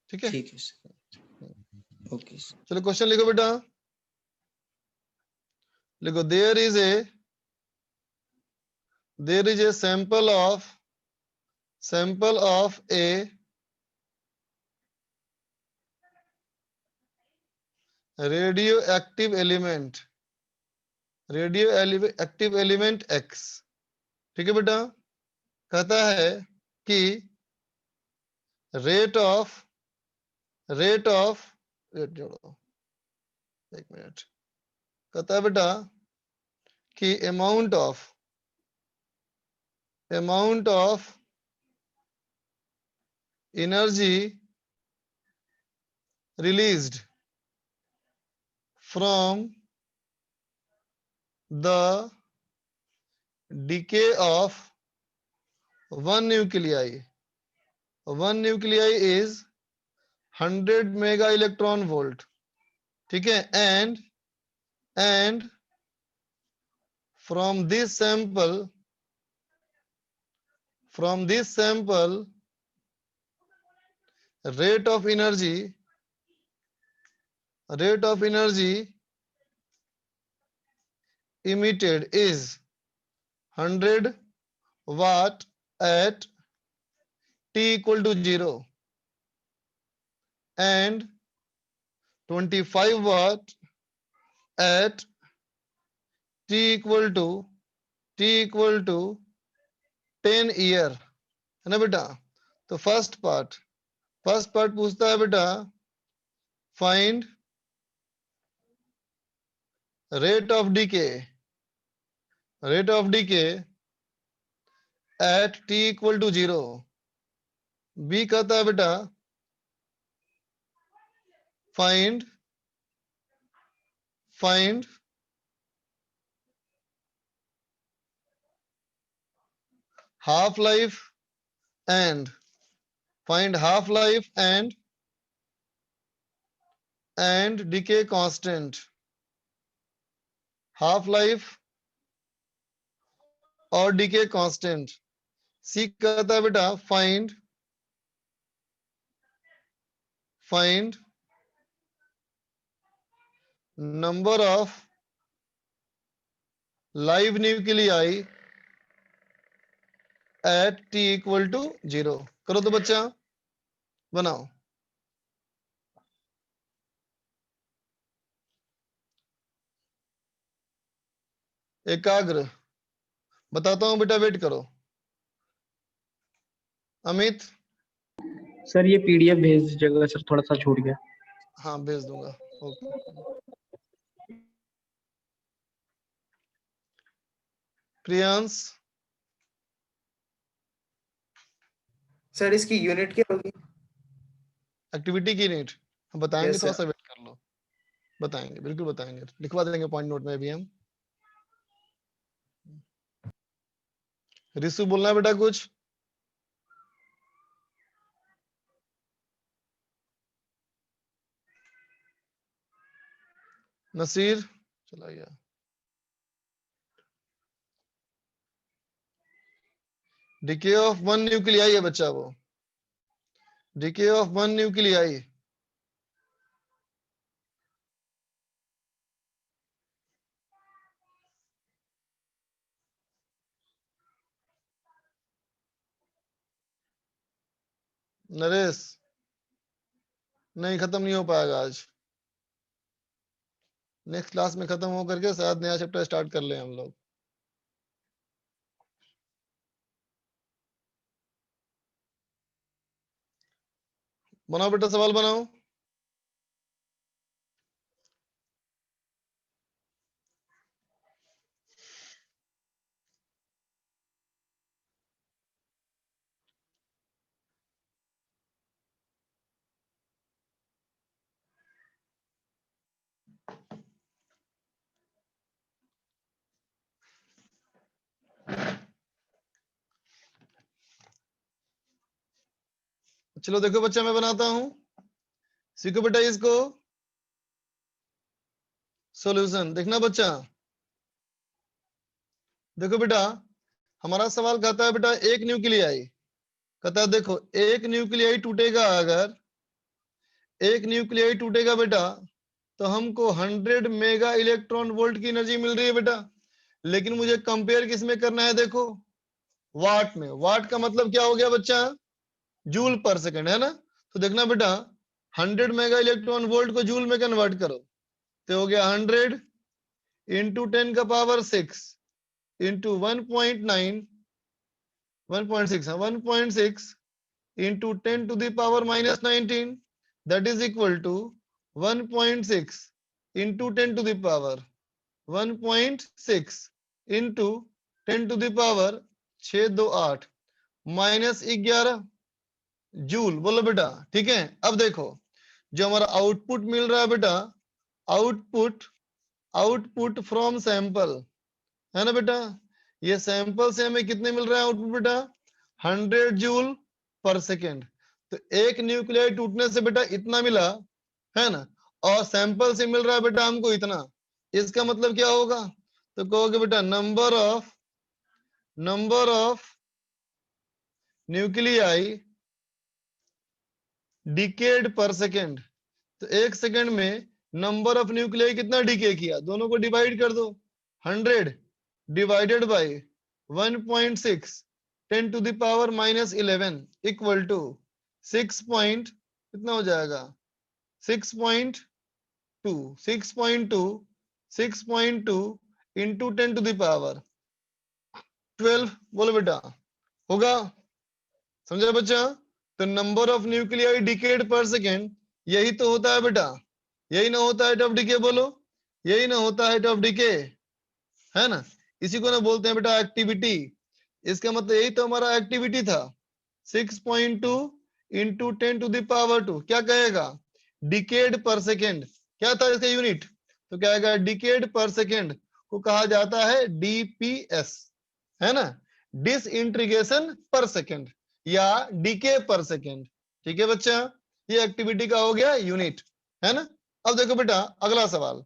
ठीक है? ठीक है सर, ओके सर। चलो क्वेश्चन लिखो बेटा, लिखो there is a sample of a radioactive element X। ठीक है बेटा? कहता है कि रेट जोड़ो, एक मिनट। कहता है बेटा कि amount of energy released from the decay of one nuclei is 100 mega electron volt. ठीक है, and from this sample rate of energy emitted is 100 watt at t equal to 0 and 25 watt at t equal to 10 year, है ना बेटा। तो first part पूछता है बेटा find rate of decay at t equal to 0। B कहता है बेटा find half life and decay constant, half life और decay constant। सी कहता है बेटा find number of live nuclei at t equal to 0। करो तो बच्चा, बनाओ। एकाग्र बताता हूं बेटा, वेट करो। अमित सर ये पीडीएफ भेज दीजिएगा सर, थोड़ा सा छूट गया। हाँ भेज दूंगा, ओके। प्रियांश सर इसकी यूनिट क्या होगी? एक्टिविटी की यूनिट हम बताएंगे, Yes, थोड़ा sir. सा वेट कर लो, बताएंगे, बिल्कुल बताएंगे, लिखवा देंगे पॉइंट नोट में भी हम। रिसु बोलना है बेटा कुछ? नसीर चला गया। डिके ऑफ वन न्यूक्लियाई है बच्चा, वो decay of one nuclei. Naresh नहीं, खत्म नहीं हो पाएगा आज, नेक्स्ट क्लास में खत्म हो करके शायद नया चैप्टर स्टार्ट कर ले हम लोग। बनाओ बेटा, सवाल बनाओ। चलो देखो बच्चा, मैं बनाता हूं, सीखो बेटा इसको। सॉल्यूशन देखना बच्चा, देखो बेटा हमारा सवाल कहता है बेटा एक न्यूक्लियाई, कहता है देखो एक न्यूक्लियाई टूटेगा, अगर एक न्यूक्लियाई टूटेगा बेटा तो हमको 100 मेगा इलेक्ट्रॉन वोल्ट की एनर्जी मिल रही है बेटा, लेकिन मुझे कंपेयर किसमें करना है, देखो वाट में। वाट का मतलब क्या हो गया बच्चा, जूल पर सेकंड, है ना। तो देखना बेटा 100 मेगा इलेक्ट्रॉन वोल्ट को जूल में कन्वर्ट करो तो हो गया 100 इंटू 10 का power 6 into 1.9 1.6 into 10 to the power -19, that is equal to 1.6 into 10 to the power 1.6 into 10 to the power 628 minus 11 joule. बोलो बेटा, ठीक है। अब देखो जो हमारा आउटपुट मिल रहा है बेटा, आउटपुट फ्रॉम सैंपल है ना बेटा, ये सैंपल से हमें कितने मिल रहे हैं आउटपुट बेटा, 100 जूल पर सेकेंड। तो एक न्यूक्लियाई टूटने से बेटा इतना मिला है ना, और सैंपल से मिल रहा है बेटा हमको इतना। इसका मतलब क्या होगा, तो कहोगे बेटा number of nuclei decayed per second. तो एक सेकेंड में नंबर ऑफ न्यूक्लियाई कितना डिके किया, दोनों को डिवाइड कर दो, 100 divided by 1.6 10 to the power minus 11 equal to 6 point कितना हो जाएगा, 6.2 इंटू 10 टू द पावर 12। बोलो बेटा, होगा? समझा बच्चा? तो number of nuclei decayed per second यही तो होता है बेटा, यही ना होता है ऑफ डिके। बोलो, यही ना होता है ऑफ डिके, है ना? इसी को ना बोलते हैं बेटा एक्टिविटी। इसका मतलब यही तो हमारा एक्टिविटी था। 6.2 इंटू 10 टू द पावर 2 क्या कहेगा, डिकेड पर सेकेंड। क्या था इसका यूनिट, तो क्या आएगा, डिकेड पर सेकेंड को कहा जाता है डीपीएस, है ना, डिसइंटीग्रेशन पर सेकेंड या डीके पर सेकेंड। ठीक है बच्चा, ये एक्टिविटी का हो गया यूनिट, है ना। अब देखो बेटा अगला सवाल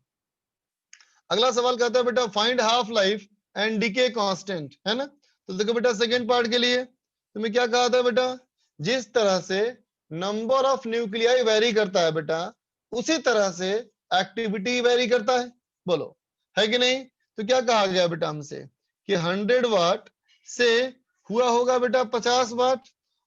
कहता है बेटा find half life and decay constant, है ना। तो देखो बेटा सेकंड पार्ट के लिए तुम्हें क्या कहा था बेटा, जिस तरह से नंबर ऑफ न्यूक्लियाई वेरी करता है बेटा, उसी तरह से एक्टिविटी वेरी करता है। बोलो है कि नहीं? तो क्या कहा गया बेटा हमसे कि 100 वाट से हुआ होगा बेटा 50 वाट,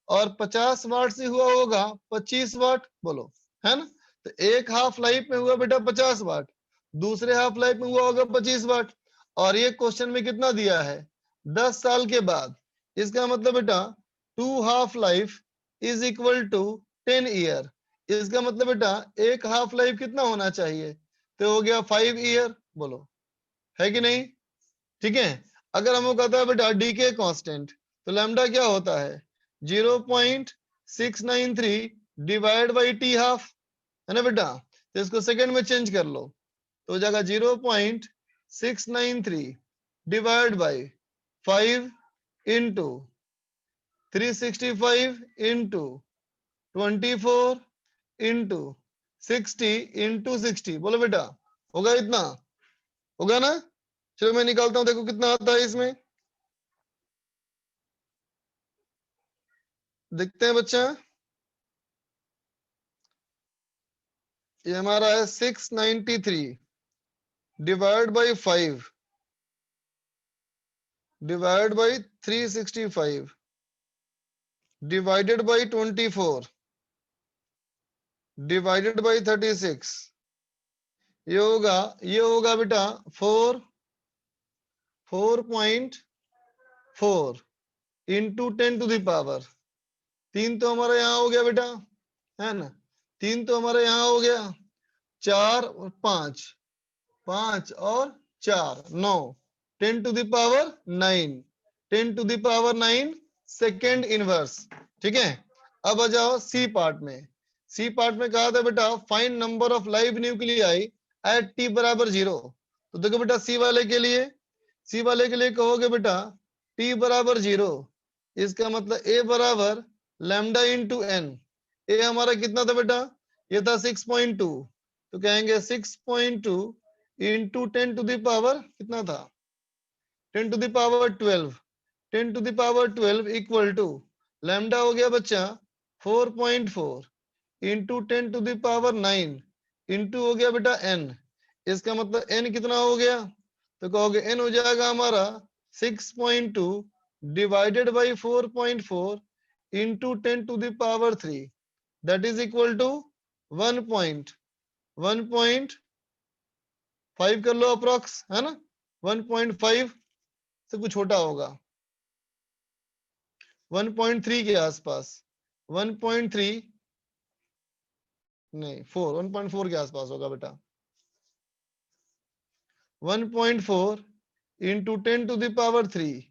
और 50 वाट से हुआ होगा 25 वाट। बोलो, है ना। तो एक हाफ लाइफ में हुआ बेटा 50 वाट, दूसरे हाफ लाइफ में हुआ होगा 25 वाट, और ये क्वेश्चन में कितना दिया है, 10 साल के बाद। इसका मतलब बेटा 2 half life is equal to 10 year. इसका मतलब बेटा एक हाफ लाइफ कितना होना चाहिए, तो हो गया 5 ईयर। बोलो है कि नहीं? ठीक है। अगर हमको कहता है बेटा डीके कांस्टेंट, तो लैम्डा क्या होता है, 0.693 डिवाइड बाई टी हाफ, है ना बेटा। तो इसको सेकंड में चेंज कर लो, तो हो जाएगा 0.693 divide by 5 into 365 into 24 into 60 into 60। बोलो बेटा होगा इतना, होगा ना। चलो मैं निकालता हूं, देखो कितना आता है इसमें, देखते हैं बच्चा। ये हमारा है 693 divide by 5 divide by 365 divided by 24 divided by 36। ये होगा बेटा 4.4 इंटू 10 टू द पावर 3 तो हमारा यहाँ हो गया बेटा, है ना। 3 तो हमारा यहाँ हो गया, 4 और 5 और 4 9 10 to the power 9 10 to the power 9 second inverse. ठीक है। अब आ जाओ सी पार्ट में। सी पार्ट में कहा था बेटा find number of live nuclei at T बराबर 0। तो देखो बेटा सी वाले के लिए कहोगे बेटा टी बराबर 0, इसका मतलब ए बराबर लैम्डा इंटू एन। ए हमारा कितना था बेटा, ये था 6.2, तो कहेंगे 6.2 इंटू 10 टू द पावर कितना था, 10 to the power 12 10 to the power 12 equal to lambda हो गया बच्चा 4.4 into 10 to the power 9 into हो गया बेटा n। इसका मतलब n कितना हो गया, तो कहोगे n हो जाएगा हमारा 6.2 divided by 4.4 into 10 to the power 3, that is equal to 1.5 कर लो अप्रोक्स, है ना। 1.5 से कुछ छोटा होगा, 1.3 के आसपास, 1.3 नहीं 1.4 के आसपास होगा बेटा। 1.4 इंटू 10 टू द पावर 3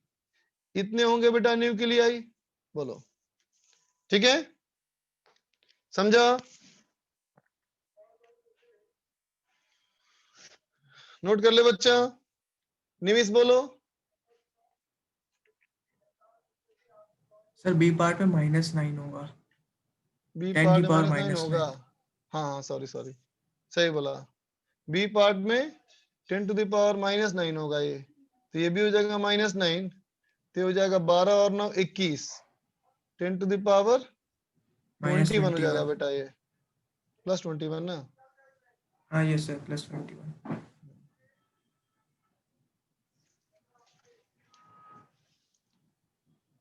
इतने होंगे बेटा न्यूक्लियाई। बोलो ठीक है, समझा? नोट कर ले बच्चा। निमिष बोलो। सर बी पार्ट में -9 होगा। बी 10 पार्ट की में पावर -9 होगा। -9। हाँ सॉरी सॉरी, सही बोला। बी पार्ट में 10 टू द पावर -9 होगा ये, तो ये भी हो जाएगा -9, तो हो जाएगा 12 और 9 21, 10 टू द पावर 21 हो जाएगा -21। बेटा ये, +21 ना। हाँ यस सर, +21।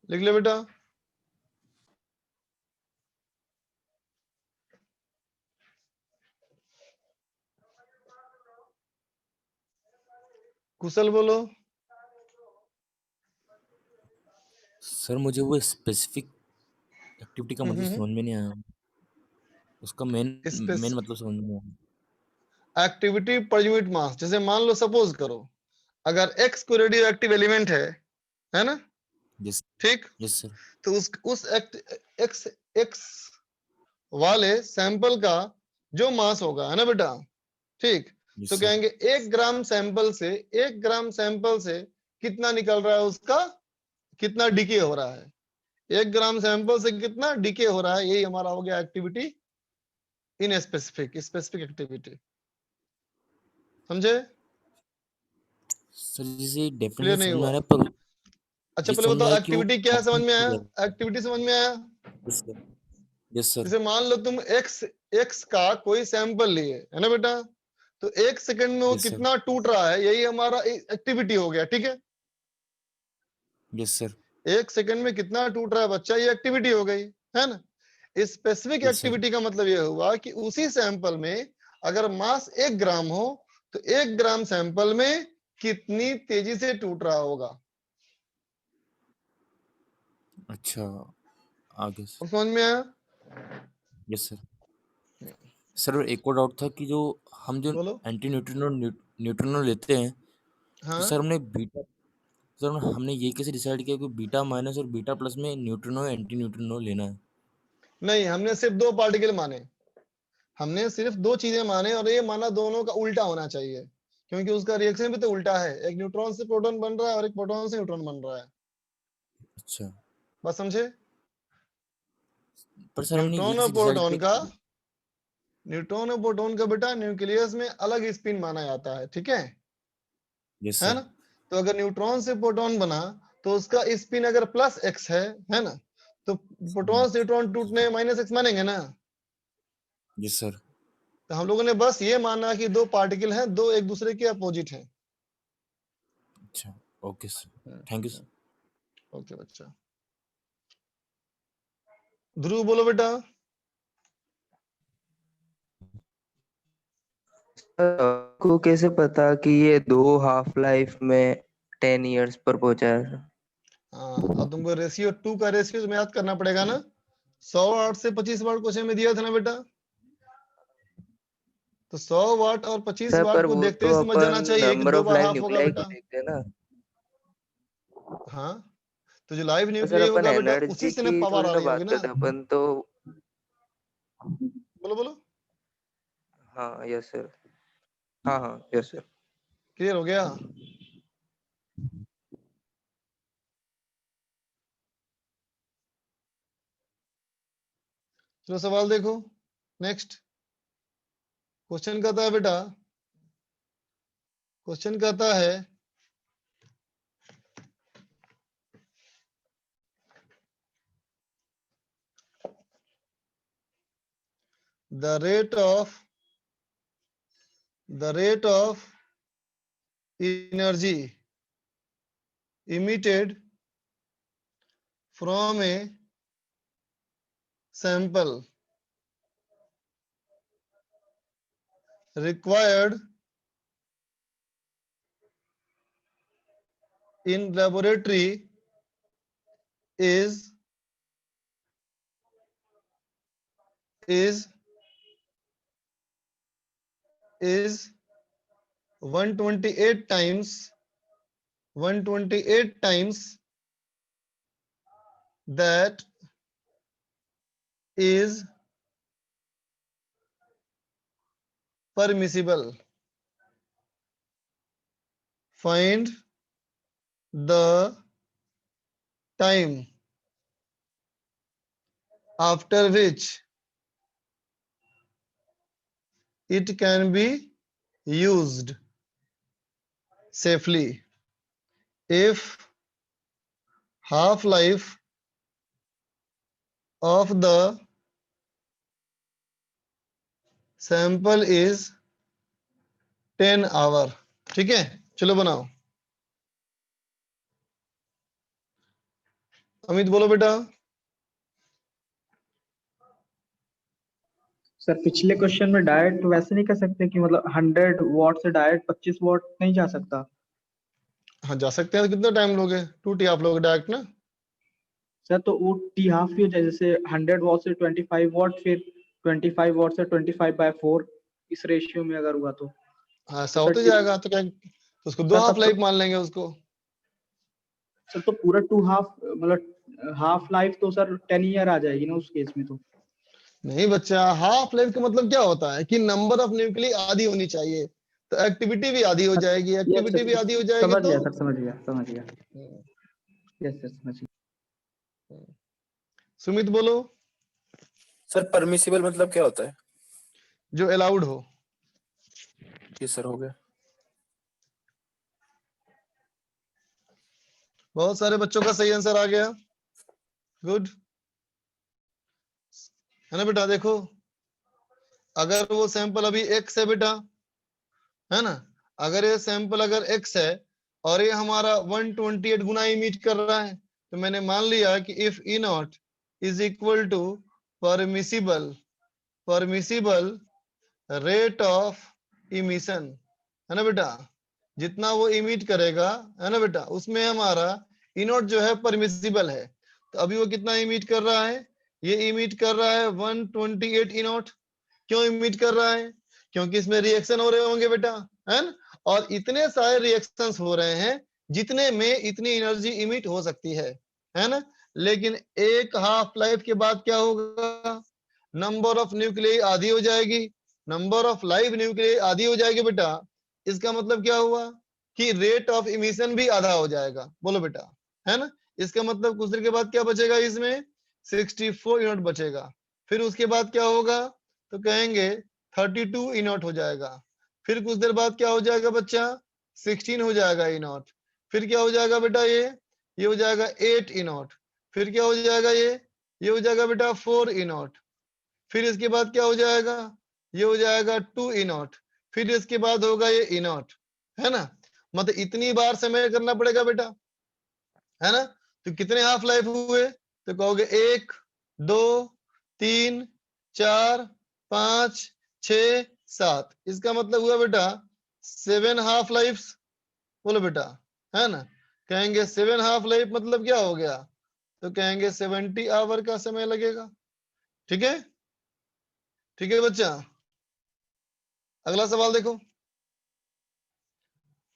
लिख ले बेटा। कुशल बोलो। सर मुझे वो स्पेसिफिक एक्टिविटी का मतलब समझ में नहीं आया, उसका मेन मतलब समझ में नहीं आया। एक्टिविटी पर यूनिट मास, जैसे मान लो सपोज करो अगर x को रेडियो एक्टिव एलिमेंट है ना, ठीक, यस सर। तो उस एक्स वाले सैंपल का जो मास होगा, है ना बेटा, ठीक, तो कहेंगे 1 ग्राम सैंपल से 1 ग्राम सैंपल से कितना निकल रहा है, उसका कितना डीके हो रहा है, 1 ग्राम सैंपल से कितना डीके हो रहा है, यही हमारा हो गया एक्टिविटी इन स्पेसिफिक एक्टिविटी। समझे? सर जैसे क्लियर डेफिनेशन नहीं समझ में आ हुआ? रहा है, पर अच्छा ये पहले समझ में बताओ आया कि वो एक्टिविटी क्या है, समझ में आया? कौन-सी एक्टिविटी समझ में आया? Yes sir. जैसे मान लो तुम एक्स का कोई सैंपल लिए, है ना बेटा, तो 1 सेकंड में वो यस सर। कितना टूट रहा है, यही हमारा एक्टिविटी हो गया, ठीक है? Yes sir. 1 सेकंड में कितना टूट रहा है बच्चा, ये एक्टिविटी हो गई, है ना? Specific yes sir. एक्टिविटी का मतलब ये हुआ कि उसी सैंपल में अगर मास 1 ग्राम हो तो 1 ग्राम सैंपल में कितनी तेजी से टूट रहा होगा। अच्छा आगे सर। समझ में आया? Yes sir. सर एक और डाउट था कि जो हम जो बोलो। एंटी न्यूट्रिनो न्यूट्रिनो लेते हैं, तो हाँ सर हमने बीटा, सर हमने ये कैसे डिसाइड किया कि बीटा माइनस और बीटा प्लस में न्यूट्रिनो एंटी न्यूट्रिनो लेना है? नहीं, हमने सिर्फ 2 पार्टिकल माने, हमने सिर्फ 2 चीजें माने, और ये माना दोनों का उल्टा होना चाहिए, क्योंकि उसका रिएक्शन भी तो उल्टा है, एक न्यूट्रॉन से प्रोटॉन बन रहा है और एक प्रोटॉन से न्यूट्रॉन बन रहा है। अच्छा, बात समझे? पर सर हमने ये न्यूट्रॉन और कैसे डिसाइड प्रोटॉन किया का, कि न्यूट्रॉन और प्रोटॉन का बेटा न्यूक्लियस में अलग स्पिन माना जाता है, ठीक है? यस है सर। ना? तो अगर न्यूट्रॉन से प्रोटॉन बना तो उसका स्पिन अगर +x है ना, तो प्रोटॉन से न्यूट्रॉन टूटने -x मानेंगे ना। Yes sir. तो हम लोगों ने बस ये माना कि 2 पार्टिकल हैं, 2 एक दूसरे के अपोजिट हैं। अच्छा okay sir, thank you sir. Okay बच्चा। ध्रुव बोलो बेटा। आपको कैसे पता कि ये 2 हाफ लाइफ में 10 इयर्स पर पहुंचा है? हाँ, अब तुमको रेशियो 2 का रेशियो तुम्हें याद करना पड़ेगा ना। 100 वाट से 25 वाट क्वेश्चन में दिया था ना बेटा, तो 100 वाट और 25 सर वाट पर को वो देखते तो ही समझ जाना अपन चाहिए कि number 2 of bar live half होगा न्यूक्लियाई को बेटा। देखते हैं ना। हाँ, तो जो लाइव तो सर न्यूक्लियस अपन होगा बेटा उसी एनर्जी से ना की पावर थोड़ी आ ना रही होगी बात ना। करते, अपन तो बोलो बोलो। हाँ यस सर। हाँ हाँ यस सर। क्लियर हो गया? चलो सवाल देखो। नेक्स्ट क्वेश्चन कहता है बेटा, क्वेश्चन कहता है the rate of energy emitted from a sample required in laboratory is 128 times 128 times that is permissible. Find the time after which it can be used safely. If half-life of the sample is 10 hour. ठीक है, चलो बनाओ। अमित बोलो बेटा। Sir पिछले question में direct वैसे नहीं कर सकते कि मतलब 100 वॉट से डायरेक्ट 25 वॉट नहीं जा सकता? हाँ जा सकते हैं। तो कितना टाइम लोगे? 2t आप लोगे डायरेक्ट ना? सर तो वो टी हाफ ही हो जाए, जैसे 100 वॉट से 25 वॉट, फिर 25 वॉट से 25/4 इस रेशियो में अगर हुआ तो। हाँ ऐसा होते जाएगा। तो क्या, तो उसको दो हाफ लाइफ मान लेंगे उसको। सर तो पूरा 2 हाफ मतलब हाफ लाइफ तो सर 10 ईयर आ जाएगी ना उस केस में तो। नहीं बच्चा, हाफ लाइफ का मतलब क्या होता है कि नंबर ऑफ न्यूक्लियस आधी होनी चाहिए, तो एक्टिविटी भी आधी हो जाएगी। एक्टिविटी भी आधी हो जाएगी समझ तो गया सर, समझ गया। यस सर, समझ गया। सुमित बोलो। सर परमिसिबल मतलब क्या होता है? जो अलाउड हो। ये सर हो गया। बहुत सारे बच्चों का सही आंसर आ गया। गुड है ना बेटा। देखो अगर वो सैंपल अभी x है बेटा, है ना, अगर ये सैंपल अगर x है और ये हमारा 128 गुना इमिट कर रहा है, तो मैंने मान लिया कि if E naught is equal to permissible rate of emission, है ना बेटा, जितना वो इमिट करेगा, है ना बेटा, उसमें हमारा ई नॉट जो है परमिसिबल है। तो अभी वो कितना इमिट कर रहा है? ये इमिट कर रहा है 128 ई नॉट। क्यों इमिट कर रहा है? क्योंकि इसमें रिएक्शन हो रहे होंगे बेटा, है ना, और इतने सारे रिएक्शंस हो रहे हैं जितने में इतनी एनर्जी इमिट हो सकती है ना। लेकिन एक हाफ लाइफ के बाद क्या होगा? नंबर ऑफ न्यूक्लियस आधी हो जाएगी, नंबर ऑफ लाइव न्यूक्लियस आधी हो जाएगी बेटा। इसका मतलब क्या हुआ कि रेट ऑफ इमिशन भी आधा हो जाएगा। बोलो बेटा, है ना। इसका मतलब कुछ देर के बाद क्या बचेगा? इसमें 64 यूनिट बचेगा। फिर उसके बाद क्या होगा? तो कहेंगे 32 ई नॉट हो जाएगा। फिर कुछ देर बाद क्या हो जाएगा बच्चा? 16 हो जाएगा ई नॉट। फिर क्या हो जाएगा बेटा? ये हो जाएगा 8 ई नॉट। फिर क्या हो जाएगा? ये हो जाएगा बेटा 4 ई नॉट। फिर इसके बाद क्या हो जाएगा? ये हो जाएगा 2 ई नॉट। फिर इसके बाद होगा ये ई नॉट, है ना। मतलब इतनी बार समय करना पड़ेगा बेटा, है ना। तो कितने हाफ लाइफ हुए? तो कहोगे 1 2 3 4 5 6 7। इसका मतलब हुआ बेटा 7 हाफ लाइफ। बोलो बेटा, है ना। कहेंगे 7 हाफ लाइफ मतलब क्या हो गया? तो कहेंगे 70 आवर का समय लगेगा। ठीक है, ठीक है बच्चा। अगला सवाल देखो।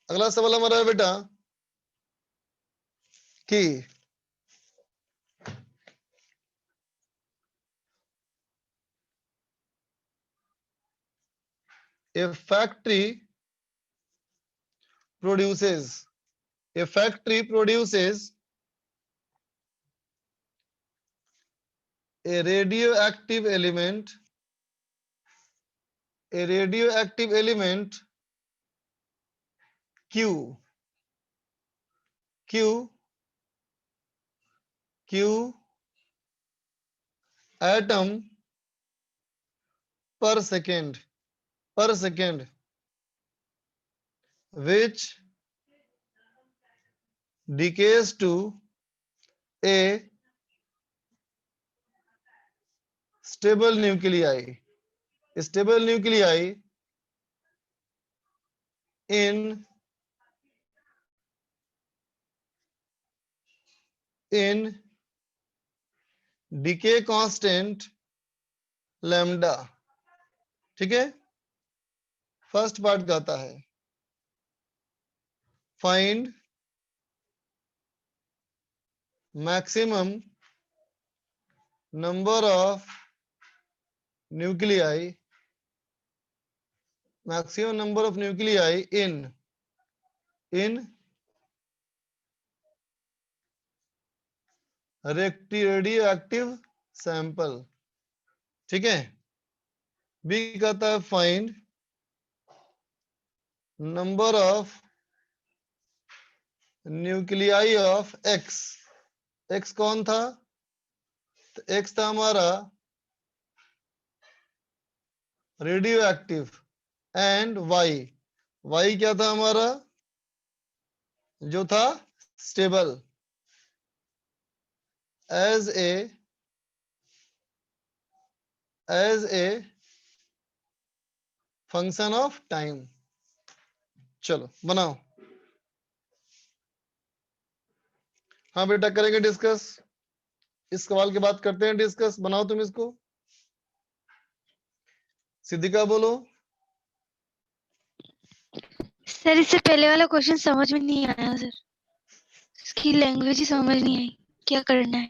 अगला सवाल हमारा है बेटा कि a factory produces a radioactive element Q atom per second which decays to a stable nuclei in decay constant lambda। ठीक है, फर्स्ट पार्ट कहता है find maximum number of nuclei in radioactive sample। ठीक है। बी कहता है find number of nuclei of X. X कौन था? तो एक्स था हमारा radioactive. And Y, Y क्या था हमारा? जो था stable as a function of time. चलो बनाओ। हाँ बेटा करेंगे डिस्कस, इस सवाल के बाद करते हैं डिस्कस। बनाओ तुम इसको। सिद्धिका बोलो। सर इससे पहले वाला क्वेश्चन समझ में नहीं आया सर, इसकी लैंग्वेज ही समझ नहीं आई, क्या करना है?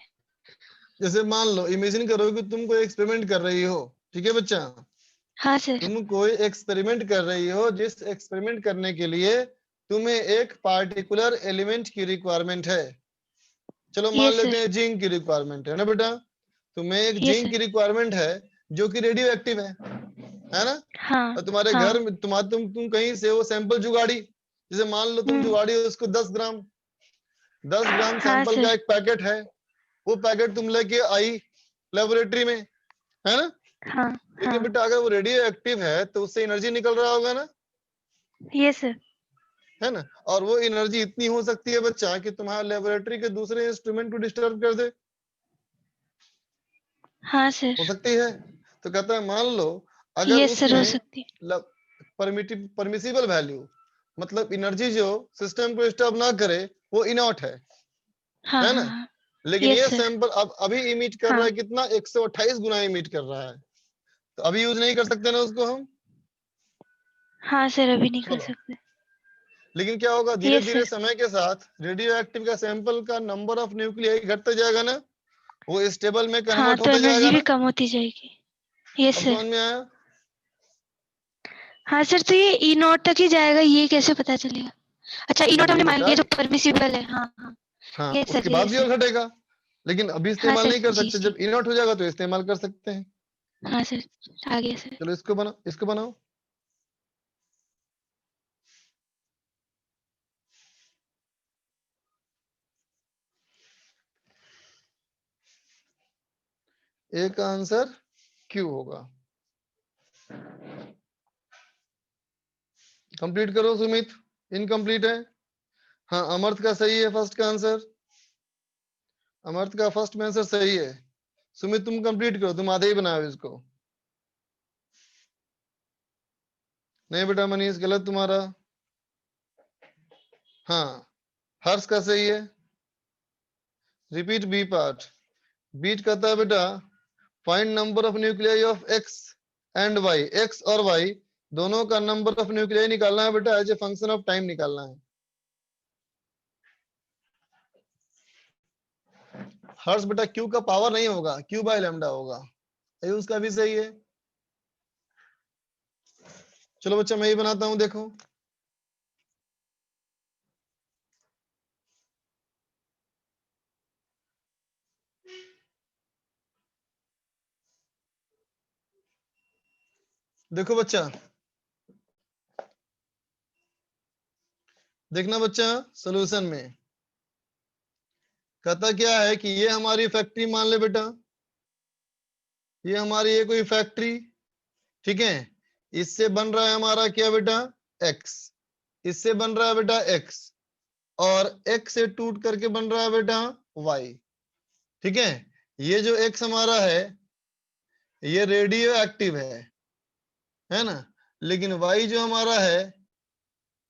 जैसे मान लो, इमेजिन करो कि तुम कोई एक्सपेरिमेंट कर रही हो, ठीक है बच्चा? हाँ सर। तुम कोई एक्सपेरिमेंट कर रही हो, जिस एक्सपेरिमेंट करने के लिए तुम्हें एक पार्टिकुलर एलिमेंट की रिक्वायरमेंट है। चलो मान लेते हैं जिंक की रिक्वायरमेंट है ना बेटा? तुम्हें एक जिंक की रिक्वायरमेंट है जो कि रेडियो एक्टिव है ना? हाँ, और तुम्हारे घर में तुम कहीं से वो सैंपल जुगाड़ी, जैसे मान लो तुम जुगाड़ी हो उसको 10 ग्राम सैंपल का एक पैकेट है, वो पैकेट तुम लेके आई लेबोरेटरी में, है ना? हाँ, लेकिन बेटा अगर वो रेडियो एक्टिव है तो उससे एनर्जी निकल रहा होगा ना? Yes sir. है ना? और वो एनर्जी इतनी हो सकती है बच्चा कि तुम्हारे लेबोरेटरी के दूसरे इंस्ट्रूमेंट को डिस्टर्ब कर दे। हाँ सर। हो सकती है। तो कहता है मान लो अगर उसमें परमिसिबल वैल्यू, मतलब एनर्जी जो सिस्टम को डिस्टर्ब ना करे, वो इनॉट है है ना? लेकिन ये सैंपल अब अभी इमिट कर रहा है कितना? 128 गुना इमिट कर रहा है। तो अभी यूज नहीं कर सकते ना उसको हम? हाँ सर अभी नहीं कर सकते। लेकिन क्या होगा, धीरे धीरे समय के साथ रेडियो एक्टिव का सैंपल का नंबर ऑफ न्यूक्लियाई घटता जाएगा ना, वो स्टेबल में कन्वर्ट होता जाएगा ना? एनर्जी भी कम होती जाएगी। Yes sir. समझ में आया? हाँ सर, तो ये ई नॉट तक ही जाएगा, ये कैसे पता चलेगा? अच्छा ई नॉट हमने मान लिया जो परमिसिबल है। हाँ हाँ हाँ, उसके बाद भी और घटेगा, लेकिन अभी इस्तेमाल नहीं कर सकते। जब ई नॉट हो जाएगा तो इस्तेमाल कर सकते हैं। हाँ सर आ गया सर। चलो इसको बनाओ, इसको बनाओ। ए का आंसर क्यू होगा। कंप्लीट करो सुमित, इनकम्प्लीट है। हाँ अमर्थ का सही है फर्स्ट का आंसर, अमर्थ का फर्स्ट में आंसर सही है। सुमित तुम कंप्लीट करो, तुम आधे ही बनाओ इसको। नहीं बेटा मनीष गलत तुम्हारा। हाँ हर्ष का सही है। Repeat B part. बीट कहता है बेटा find number of nuclei of X and Y. X और वाई दोनों का नंबर ऑफ न्यूक्लियाई निकालना है बेटा, as a function of time निकालना है। हर्ष बेटा क्यू का पावर नहीं होगा, क्यू बाय लैम्डा होगा। ये उसका भी सही है। चलो बच्चा मैं ही बनाता हूं, देखो। देखो बच्चा, देखना बच्चा सॉल्यूशन में कहता क्या है कि ये हमारी फैक्ट्री मान ले बेटा, ये हमारी ये कोई फैक्ट्री, ठीक है? इससे बन रहा है हमारा क्या बेटा? एक्स। इससे बन रहा है बेटा एक्स, और एक्स से टूट करके बन रहा है बेटा वाई, ठीक है? ये जो एक्स हमारा है ये रेडियो एक्टिव है ना? लेकिन वाई जो हमारा है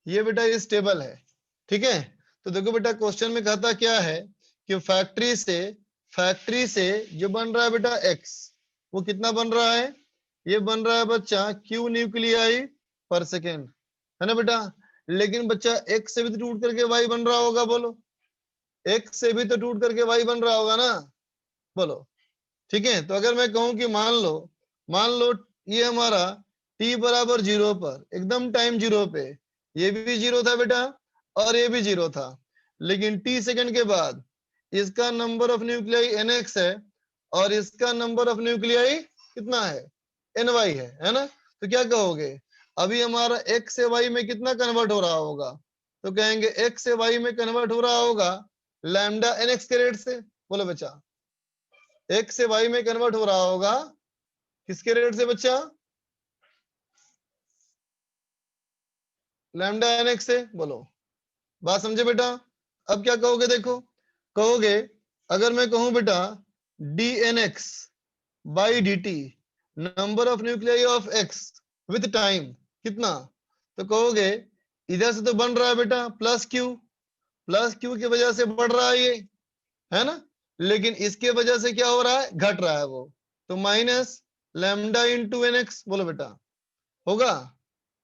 ये बेटा ये स्टेबल है, ठीक है? तो देखो बेटा क्वेश्चन में कहता क्या है कि फैक्ट्री से जो बन रहा है बेटा एक्स, वो कितना बन रहा है? ये बन रहा है बच्चा क्यू न्यूक्लियाई पर सेकेंड, है ना बेटा? लेकिन बच्चा एक्स से भी टूट करके वाई बन रहा होगा, बोलो x से भी तो टूट करके y बन रहा होगा ना, बोलो। ठीक है, तो अगर मैं कहूं कि मान लो ये हमारा t बराबर 0 पर, एकदम टाइम 0 पे, ये भी 0 था बेटा और ये भी 0 था, लेकिन t सेकंड के बाद इसका नंबर ऑफ न्यूक्लियाई nx है और इसका नंबर ऑफ न्यूक्लियाई कितना है, ny है ना। तो क्या कहोगे, अभी हमारा x से y में कितना कन्वर्ट हो रहा होगा, तो कहेंगे x से y में कन्वर्ट हो रहा होगा लैम्डा nx के रेट से। बोलो बच्चा, x से y में कन्वर्ट हो रहा होगा किसके रेट से बच्चा, लैम्डा nx से। बोलो, बात समझे बेटा। अब क्या कहोगे, देखो कहोगे अगर मैं कहूं बेटा dnx by dt number of nuclei of x with time कितना, तो कहोगे इधर से तो बन रहा है बेटा प्लस क्यू की वजह से बढ़ रहा है ये, है ना, लेकिन इसके वजह से क्या हो रहा है, घट रहा है वो, तो माइनस लैम्डा इंटू nx। बोलो बेटा, होगा।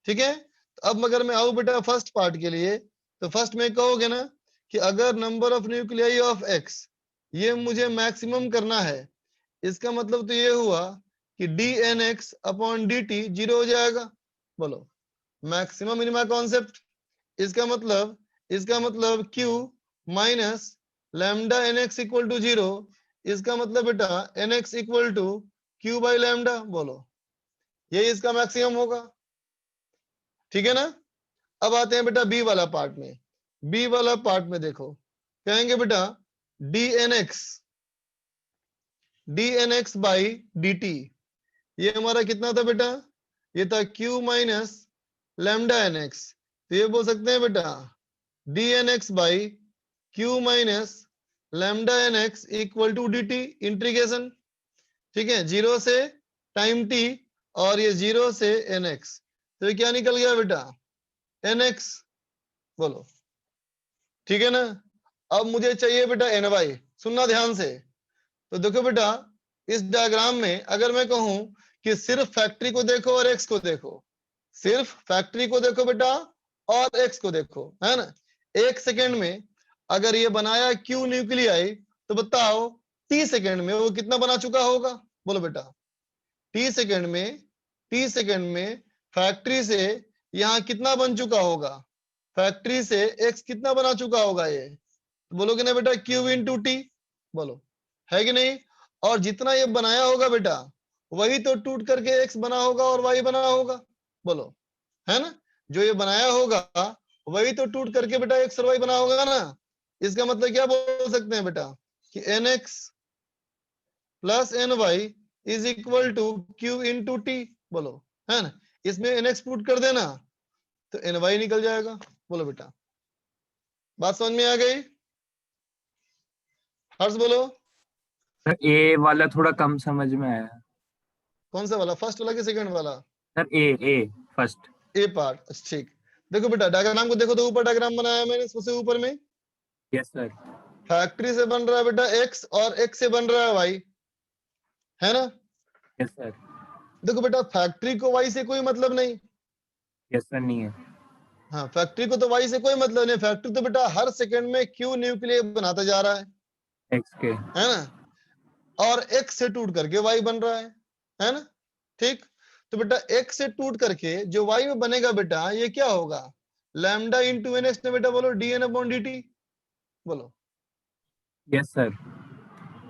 ठीक है, तो अब अगर मैं आऊं बेटा फर्स्ट पार्ट के लिए, तो फर्स्ट में कहोगे ना कि अगर number of nuclei of x ये मुझे मैक्सिमम करना है, इसका मतलब तो ये हुआ कि dnx अपॉन dt 0 हो जाएगा। बोलो, मैक्सिमम मिनिमा कॉन्सेप्ट, इसका मतलब q minus lambda nx equal to 0, इसका मतलब बेटा nx equal to q by lambda. बोलो, यही इसका मैक्सिमम होगा। ठीक है ना। अब आते हैं बेटा बी वाला पार्ट में। बी वाला पार्ट में देखो, कहेंगे बेटा dnx बाई dt, ये हमारा कितना था बेटा, ये था q माइनस लैम्डा nx, तो ये बोल सकते हैं बेटा dnx by q minus lambda nx equal to dt integration. ठीक है, 0 से टाइम t और ये 0 से nx, तो ये क्या निकल गया बेटा, nx। बोलो, ठीक है ना। अब मुझे चाहिए बेटा ny, सुनना ध्यान से। तो देखो बेटा इस डायग्राम में अगर मैं कहूं कि सिर्फ फैक्ट्री को देखो और x को देखो, सिर्फ फैक्ट्री को देखो बेटा और x को देखो, है ना, एक सेकेंड में अगर ये बनाया q न्यूक्लियाई, तो बताओ t सेकेंड में वो कितना बना चुका होगा। बोलो बेटा, t सेकेंड में फैक्ट्री से यहाँ कितना बन चुका होगा, फैक्ट्री से x कितना बना चुका होगा ये, तो बोलोगे ना बेटा q इंटू टी। बोलो, है कि नहीं। और जितना ये बनाया होगा बेटा वही तो टूट करके x बना होगा और y बना होगा। बोलो, है ना, जो ये बनाया होगा वही तो टूट करके बेटा x और y बना होगा ना। इसका मतलब क्या बोल सकते हैं बेटा कि nx plus ny is equal to q into T. बोलो, है ना, इसमें nx पुट कर देना तो ny निकल जाएगा। बोलो बेटा, बात समझ में आ गई। हर्ष बोलो। सर ए वाला थोड़ा कम समझ में आया। कौन सा वाला, फर्स्ट वाला कि सेकंड वाला? Sir A first A part, ठीक। देखो बेटा डायग्राम को देखो, तो ऊपर डायग्राम बनाया मैंने, सबसे ऊपर में यस सर, फैक्ट्री से बन रहा है बेटा x और x से बन रहा है y, है ना। यस सर, देखो बेटा फैक्ट्री को y से कोई मतलब नहीं, यस सर नहीं है। हाँ फैक्ट्री को तो y से कोई मतलब नहीं, फैक्ट्री तो बेटा हर सेकंड में q न्यूक्लियस बनाता जा रहा है एक्स के, है ना, और x से टूट करके y बन रहा है ना। ठीक, तो बेटा x से टूट करके जो y में बनेगा बेटा ये क्या होगा, लैम्डा इंटू nx ने बेटा बोलो dn अपॉन dt। बोलो, यस सर,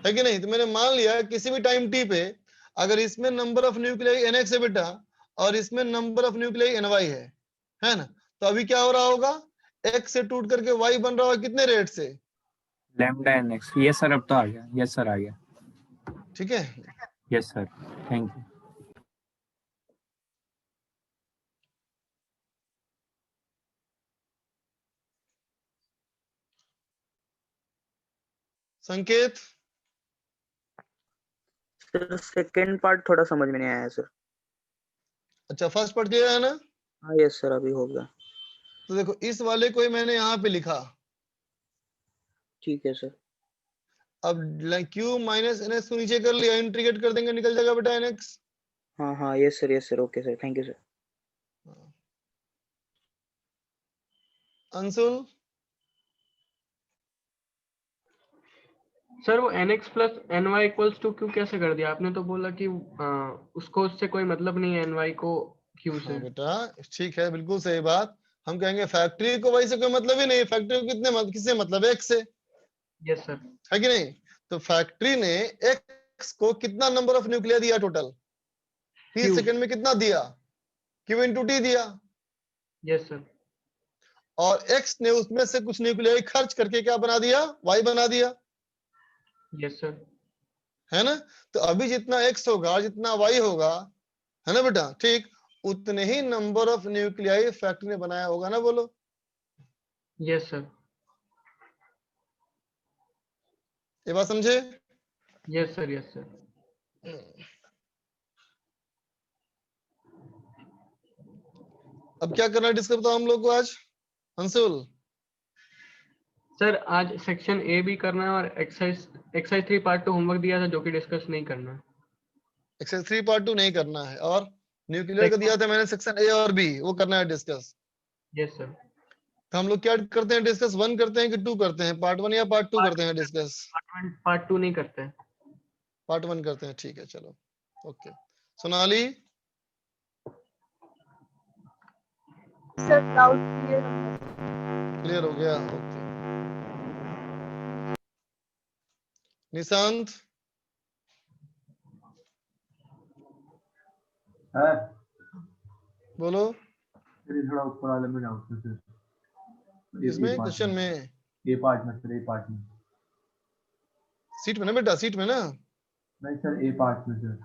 है कि नहीं। तो मैंने मान लिया किसी भी टाइम t पे अगर इसमें नंबर ऑफ न्यूक्लियाई nx है बेटा और इसमें नंबर ऑफ न्यूक्लियाई ny है ना, तो अभी क्या हो रहा होगा, x से टूट करके y बन रहा होगा कितने रेट से, lambda N X. Yes sir, अब तो आ गया। यस सर, आ गया। ठीक है। Yes sir, thank you. संकेत, सर सेकंड पार्ट थोड़ा समझ में नहीं आया सर। अच्छा फर्स्ट पार्ट क्लियर है ना। हाँ यस सर, अभी हो गया। तो देखो इस वाले को ही मैंने यहाँ पे लिखा, ठीक है सर। अब q माइनस nx को नीचे कर लिया, इंटीग्रेट कर देंगे निकल जाएगा बेटा nx। हाँ yes sir, okay sir, thank you sir. Anshul, sir वो nx plus ny equals to q कैसे कर दिया आपने? तो बोला कि उसको उससे कोई मतलब नहीं है ny को q से। हाँ बेटा ठीक है, बिल्कुल सही बात। हम कहेंगे फैक्ट्री को वही से कोई मतलब ही नहीं, फैक्ट्री को किससे मतलब है? x से, यस सर। है कि नहीं? तो फैक्ट्री ने x को कितना नंबर ऑफ न्यूक्लियर दिया टोटल? 30 सेकंड में कितना दिया? q इंटू टी दिया। Yes sir. और x ने उसमें से कुछ न्यूक्लियर खर्च करके क्या बना दिया? y बना दिया। Yes sir. है ना? तो अभी जितना x होगा, जितना y होगा, है ना बेटा, ठीक उतने ही नंबर ऑफ न्यूक्लियाई फैक्ट्री ने बनाया होगा ना, बोलो। Yes sir. ये बात समझे? Yes sir. Yes sir. अब क्या करना है डिस्कस बताओ हम लोग को आज, अंशुल? सर आज सेक्शन ए भी करना है और एक्सरसाइज 3 पार्ट 2 होमवर्क दिया था जो कि डिस्कस नहीं करना है। एक्सरसाइज 3 पार्ट 2 नहीं करना है, और न्यूक्लियर का दिया था मैंने सेक्शन ए और बी, वो करना है डिस्कस। Yes sir. तो हम लोग क्या करते हैं डिस्कस? 1 करते हैं कि 2 करते हैं? पार्ट 1 या पार्ट 2 करते हैं डिस्कस? पार्ट 2 नहीं करते हैं, पार्ट 1 करते हैं, ठीक है चलो okay. Sonali sir doubt clear हो गया? ओके। निशांत है बोलो। फिर थोड़ा ऊपर वाले में डाउट है सर। इसमें क्वेश्चन में ए पार्ट में सर, ए पार्ट में सीट में ना बेटा, सीट में ना? नहीं सर, ए पार्ट में सर।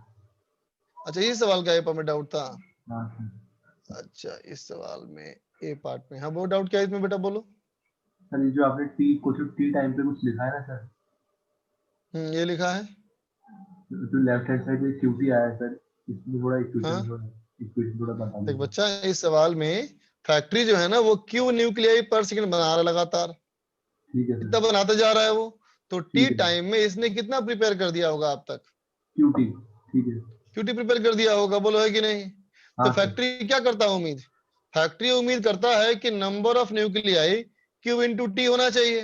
अच्छा ये सवाल का ए पार्ट में डाउट था? हाँ सर। अच्छा इस सवाल में ए पार्ट में, हाँ वो डाउट क्या है इसमें बेटा, बोलो। सर ये जो आपने टी कुछ टी टाइम पे कुछ लिखा है ना सर, ये लिखा है जो लेफ्ट हैंड साइड में क्यूटी आया है सर, इसमें थोड़ा हाँ? इक्वेशन थोड़ा बता देख दीजिए। बच्चा, इस सवाल में फैक्ट्री जो है ना वो क्यू न्यूक्लियाई पर सेकंड बना रहा है लगातार, ठीक है कितना सर। बनाता जा रहा है वो, तो टी ठीक है टाइम में इसने कितना प्रिपेयर कर दिया होगा अब तक? क्यूटी, ठीक है। क्यूटी प्रिपेयर कर दिया होगा, बोलो है कि नहीं? तो हाँ सर। फैक्ट्री क्या करता है उम्मीद? फैक्ट्री उम्मीद करता है कि number of nuclei Q into T होना चाहिए।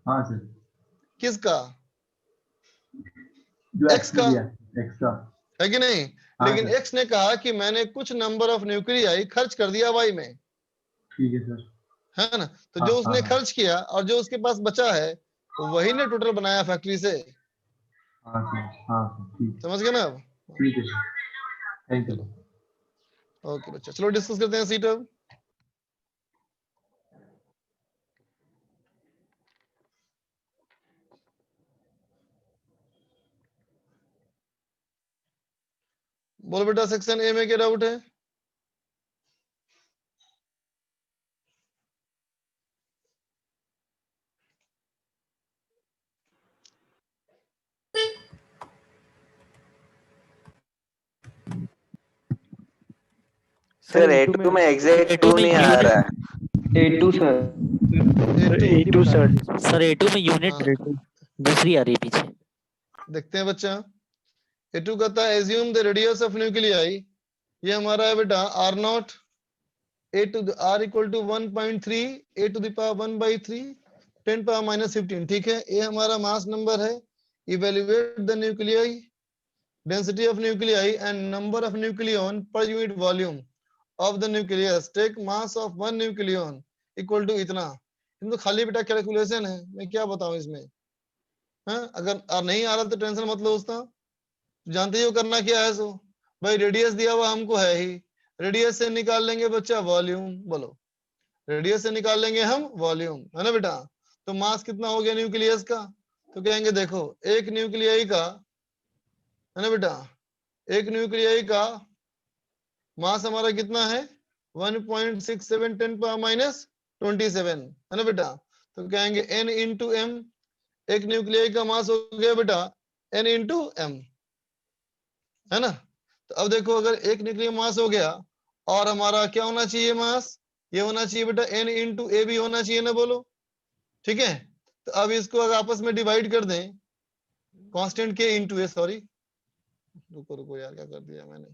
हाँ सर। किसका? जो एक्स का, एक्स्ट्रा है कि नहीं? हाँ लेकिन सर। एक्स ने कहा कि मैंने कुछ नंबर ऑफ न्यूक्लियाई खर्च कर दिया वाई में, ठीक है सर। है ना? तो हाँ जो हाँ उसने हाँ खर्च किया और जो उसके पास बचा है वही ने टोटल बनाया फैक्ट्री से। हाँ सर। हाँ सर, ठीक समझ गए ना अब? ठीक है सर, थैंक यू। ओके बच्चा, चलो डिस्कस करते हैं सीट अब। बोलो बेटा, सेक्शन ए में क्या डाउट है? सर A2 में एग्जैक्ट क्यों नहीं आ रहा है? A2 sir. A2 sir. Sir A2 में यूनिट दूसरी आ रही है पीछे। देखते हैं बच्चा। A2 कहता है assume the radius of nuclei, ये हमारा है बेटा R naught, A to the R equal to 1.3 A to the power 1/3 10 power minus 15, ठीक है? ये हमारा मास नंबर है। Evaluate the nuclei density of nuclei and number of nucleon per unit volume of the nucleus, take mass of 1 nucleon equal to इतना। तो खाली बेटा calculation है, मैं क्या बताऊं इसमें? हाँ, अगर नहीं आ रहा तो टेंशन मत लो उसका, जानते ही हो करना क्या है। सो भाई रेडियस दिया हुआ हमको है ही, रेडियस से निकाल लेंगे बच्चा वॉल्यूम, बोलो रेडियस से निकाल लेंगे हम वॉल्यूम, है ना बेटा? तो मास कितना हो गया न्यूक्लियस का? तो कहेंगे देखो एक न्यूक्लियाई का, है ना बेटा, एक न्यूक्लियाई का मास हमारा कितना है? 1.67 10 पावर माइनस 27, है ना बेटा? तो कहेंगे n इंटू एम, एक न्यूक्लियाई का मास हो गया बेटा n इंटू एम, है ना? तो अब देखो अगर एक न्यूक्लियर मास हो गया और हमारा क्या होना चाहिए मास? ये होना चाहिए बेटा n इंटू ए भी होना चाहिए ना, बोलो ठीक है? तो अब इसको अगर आपस में डिवाइड कर दें, कांस्टेंट के इंटू ए, सॉरी रुको रुको यार क्या कर दिया मैंने,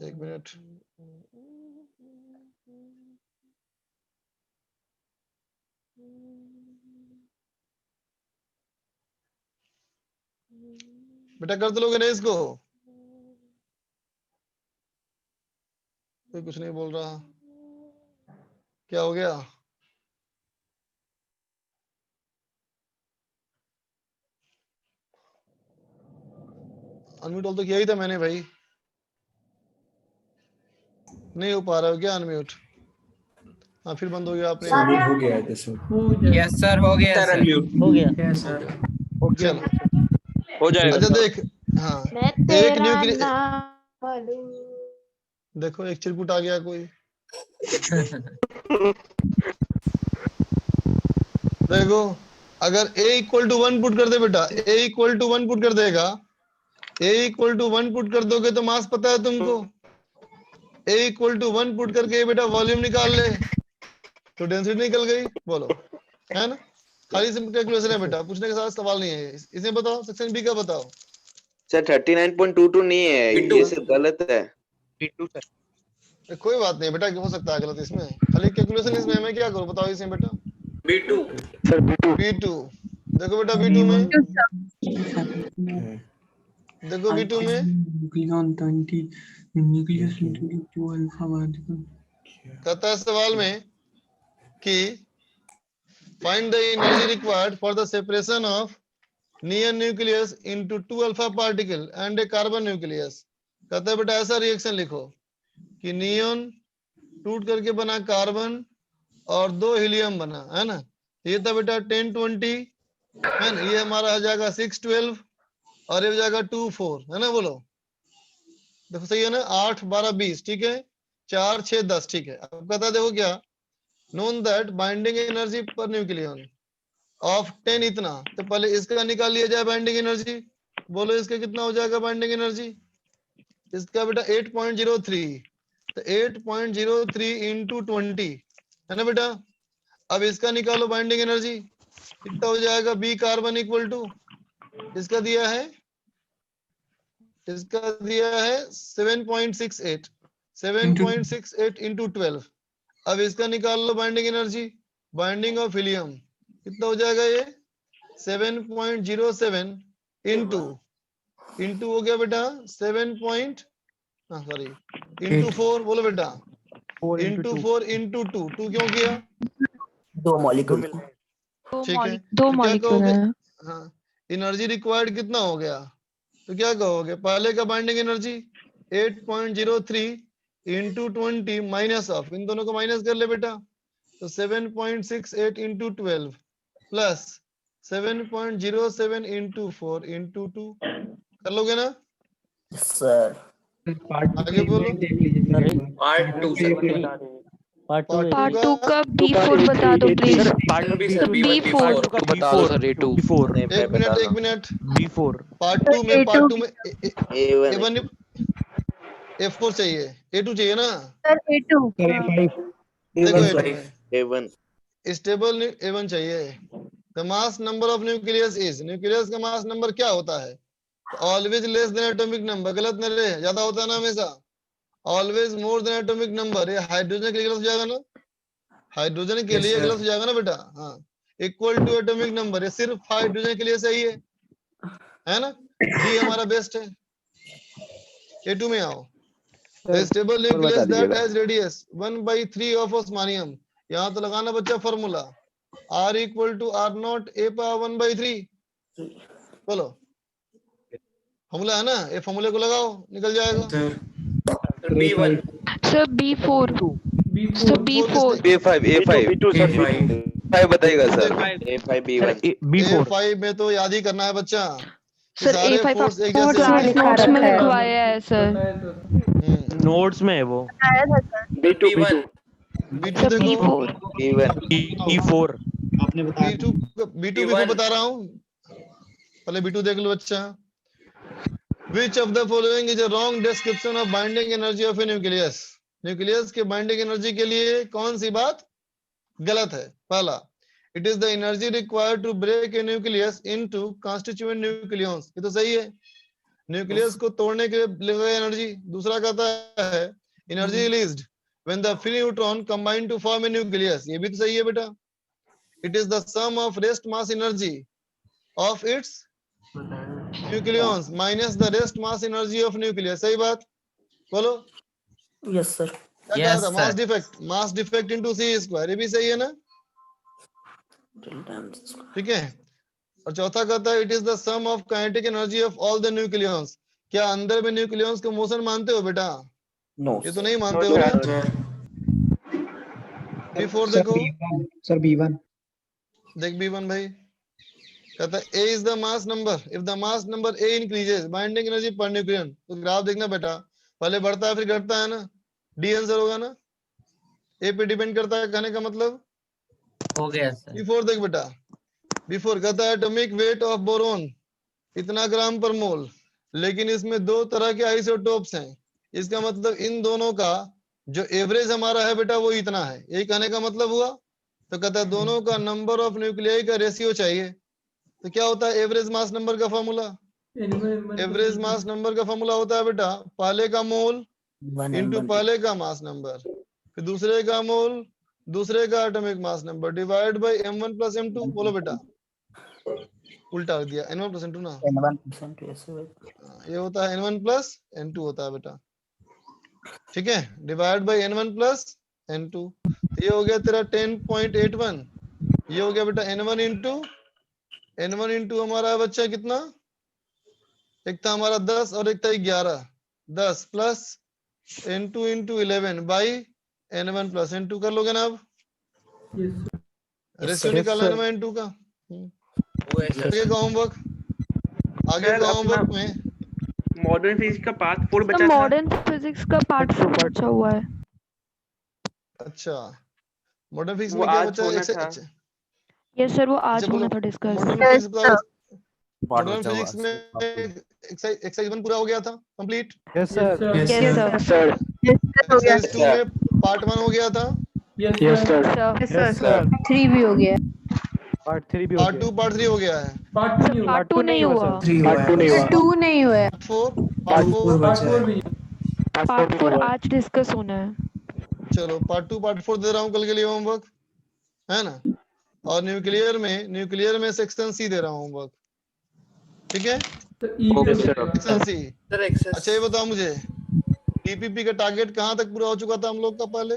एक मिनट, बेटा कर तो लोगे ना इसको? कोई कुछ नहीं बोल रहा, क्या हो गया? अनम्यूट ऑल तो किया ही था मैंने भाई, नहीं हो पा रहा हो क्या अनम्यूट? हाँ फिर बंद हो गया आपने। हो गया है जैसे। यस सर हो गया सर। हो गया। Yes sir. चलो हो जाएगा अच्छा सर। देख, हाँ मैं एक तेरा न्यूक्लियस, नाम लूं। देखो एक चिरकुट आ गया कोई। देखो अगर a इक्वल टू 1 पुट कर दे बेटा, a इक्वल टू 1 पुट कर देगा, a इक्वल टू 1 पुट कर दोगे तो मास पता है तुमको, a इक्वल टू 1 पुट करके बेटा वॉल्यूम निकाल ले तो डेंसिटी निकल गई। बोलो है ना, खाली सिंपल कैलकुलेशन है बेटा, पूछने के साथ सवाल नहीं है। इसे बताओ सेक्शन बी का बताओ। सर 39.22 नहीं है, ये सब गलत है। कोई बात नहीं बेटा, हो सकता है गलत इसमें, खाली कैलकुलेशन इसमें मैं क्या करूं बताओ इसमें बेटा। B2 सर B2 देखो बेटा, B2 में देखो, B2 में कहता है सवाल में कि find the energy required for the separation of neon nucleus into 2 alpha particle and A carbon nucleus. कहता है बेटा ऐसा रिएक्शन लिखो कि नियॉन टूट करके बना कार्बन और 2 हीलियम बना, है ना। ये था बेटा 10-20 है ना, ये हमारा आ जाएगा 6-12 और ये हो जाएगा 2-4, है ना। बोलो देखो सही है ना, 8-12-20 ठीक है, 4-6-10 ठीक है। अब कहता है देखो क्या, known that binding energy per nucleon of 10 इतना, तो पहले इसका निकाल लिया जाए बाइंडिंग एनर्जी। बोलो इसका कितना हो जाएगा बाइंडिंग एनर्जी, इसका बेटा 8.03, तो 8.03 इंटू 20 है ना बेटा। अब इसका निकालो बाइंडिंग एनर्जी, कितना हो जाएगा, बी कार्बन इक्वल टू इसका दिया है 7.68 इंटू 12। अब इसका निकाल लो binding energy, binding of helium कितना हो जाएगा, ये 7.07 इंटू हो गया बेटा 4 बोलो बेटा, इंटू 4 इंटू 2 क्यों किया, 2 मॉलिक्यूल ठीक है। दो तो क्या मॉलिक्यूल कहोगे, है। हाँ एनर्जी रिक्वायर्ड कितना हो गया, तो क्या कहोगे, पहले का binding energy 8.03 into 20 minus of, इन दोनों को माइनस कर ले बेटा, तो 7.68 इंटू 12 प्लस 7.07 इंटू 4 इंटू 2 कर लोगे ना सर। आगे बोलो। Part 2 sir. पार्ट 2 का B4 बता दो प्लीज। B4 बता दो सर। A2 एक मिनट B4 पार्ट 2 में A1 F4 चाहिए, A2 चाहिए ना सर A2 देखो A1 स्टेबल A1 चाहिए। The mass number of nucleus is, nucleus का मास नंबर क्या होता है, always less than atomic number, गलत न रहे, ज्यादा होता है ना हमेशा, always more than atomic number. ये हाइड्रोजन के लिए गलत हो जाएगा ना, हाइड्रोजन के लिए गलत हो जाएगा ना बेटा, हाँ इक्वल टू एटॉमिक नंबर, ये सिर्फ हाइड्रोजन के लिए सही है ना। डी हमारा बेस्ट है। A2 में आओ, stable nucleus that has radius 1/3 of osmium. यहाँ तो लगाना बच्चा formula R equal to R0 A power 1/3। बोलो फॉर्मूला है ना, ये फॉर्मूले को लगाओ निकल जाएगा। B1 sir B4 sir B4 A5 बताइएगा सर। A5 B1 A5 में तो याद ही करना है बच्चा, सर सारे A5 फोर्स एक क्लास जैसे नोट्स में लिखवाया है सर। नोट्स में है वो। B2 B2 देखो, B4 B2 को बता रहा हूँ, पहले B2 देख लो बच्चा। Which of the following is a wrong description of binding energy of a nucleus? Nucleus के बाइंडिंग एनर्जी के लिए कौन सी बात गलत है। पहला, it is the energy required to break a nucleus into constituent nucleons, ये तो सही है, न्यूक्लियस को तोड़ने के लिए एनर्जी। दूसरा कहता है energy released when the free neutron combine to form a nucleus, ये भी तो सही है बेटा। It is the sum of rest mass energy of its nucleons minus the rest mass energy of nucleus. सही बात बोलो। Yes sir. क्या कहा था? Mass defect into C square, ये भी सही है ना? ठीक है। और चौथा कहता है it is the sum of kinetic energy of all the nucleons. क्या अंदर में न्यूक्लियॉन्स को मोशन मानते हो बेटा? नो ये तो नहीं मानते हो ना। B4 देखो सर B1 देख B1 भाई कहता है A is the mass number if the mass number A increases binding energy per nucleon. तो ग्राफ देखना बेटा, पहले बढ़ता है फिर घटता है ना, डी आंसर होगा ना, A पे डिपेंड करता है कहने का मतलब हो गया सर। B4 देख बेटा, B4 कहता है एटॉमिक वेट ऑफ बोरोन इतना ग्राम पर मोल, लेकिन इसमें दो तरह के आइसोटोप्स हैं। इसका मतलब इन दोनों का जो एवरेज हमारा है बेटा वो इतना है, यही कहने का मतलब हुआ। तो कहता है दोनों का नंबर ऑफ न्यूक्लियाई का रेशियो चाहिए। तो क्या होता है एवरेज मास नंबर का फॉर्मूला? एवरेज मास नंबर का फॉर्मूला होता है बेटा पहले का मोल इंटू पहले का मास नंबर, फिर दूसरे का मोल दूसरे का atomic mass number divide by m1 plus m2। बोलो बेटा, उल्टा कर दिया, n1 प्लस n2 ना, ये होता है n1 प्लस n2 होता है बेटा, ठीक है, divide by n1 plus n2। ये हो गया तेरा 10.81, ये हो गया बेटा n1 इंटू हमारा है बच्चा कितना, एक था हमारा 10 और एक था 11, 10 plus n2 into 11 by n1 plus n2 कर लोगे ना। अब रेशियो निकालना है n2 का। आगे का होमवर्क, आगे का होमवर्क में मॉडर्न फिजिक्स का पार्ट 4 बचा था। मॉडर्न फिजिक्स का पार्ट 4 बचा हुआ है। अच्छा मॉडर्न फिजिक्स में क्या बचा? यस सर वो आज होना था डिस्कस। मॉडर्न फिजिक्स में एक्सरसाइज 1 पूरा हो गया था complete. Yes sir. Yes sir. Exercise 2 में पार्ट 1 हो गया था। Yes sir. 3 भी हो गया। पार्ट 3 भी हो पार्ट 2 पार्ट 3 हो गया है। पार्ट 2 नहीं हुआ। पार्ट 2 नहीं हुआ है। पार्ट 4 आज डिस्कस होना है। चलो पार्ट 2 पार्ट 4 दे रहा हूँ कल के लिए होमवर्क, है ना। और न्यूक्लियर में सेक्शन सी दे रहा हूँ होमवर्क, ठीक है। Section C. अच्छा ये बताओ मुझे टीपीपी का टारगेट कहाँ तक पूरा हो चुका था हम लोग का? पहले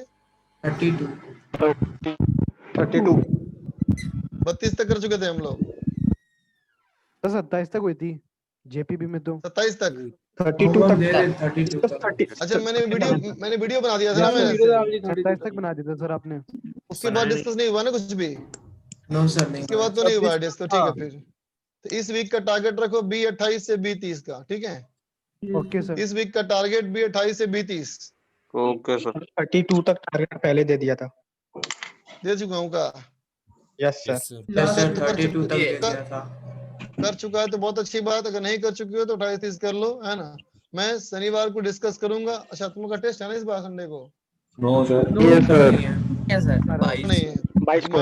32 तक कर चुके थे हम लोग। 27 तक हुई थी जेपीबी में, तो 27 तक 32 तक। अच्छा मैंने वीडियो बना दिया था ना, 27 तक बना दिया था सर आपने। उसके बाद डिस्कस नहीं हुआ ना कुछ भी? नो सर नहीं, उसके बाद तो नहीं हुआ डिस्कस, ठीक है। फिर तो इस वीक का टारगेट रखो B28 से B30 का, ठीक है। Okay sir. इस वीक का टारगेट B28 से B30। Okay sir. 32 तक टारगेट पहले दे दिया था। दे चुका हूँ का? Yes sir. 32 तक दे दिया था। कर चुका है तो बहुत अच्छी बात, अगर नहीं कर चुकी हो तो 28-30 कर लो, है ना। मैं शनिवार को डिस्कस करूंगा। अच्छा तुम लोग का टेस्ट है ना इस बार संडे को? No sir. नहीं है 22 को।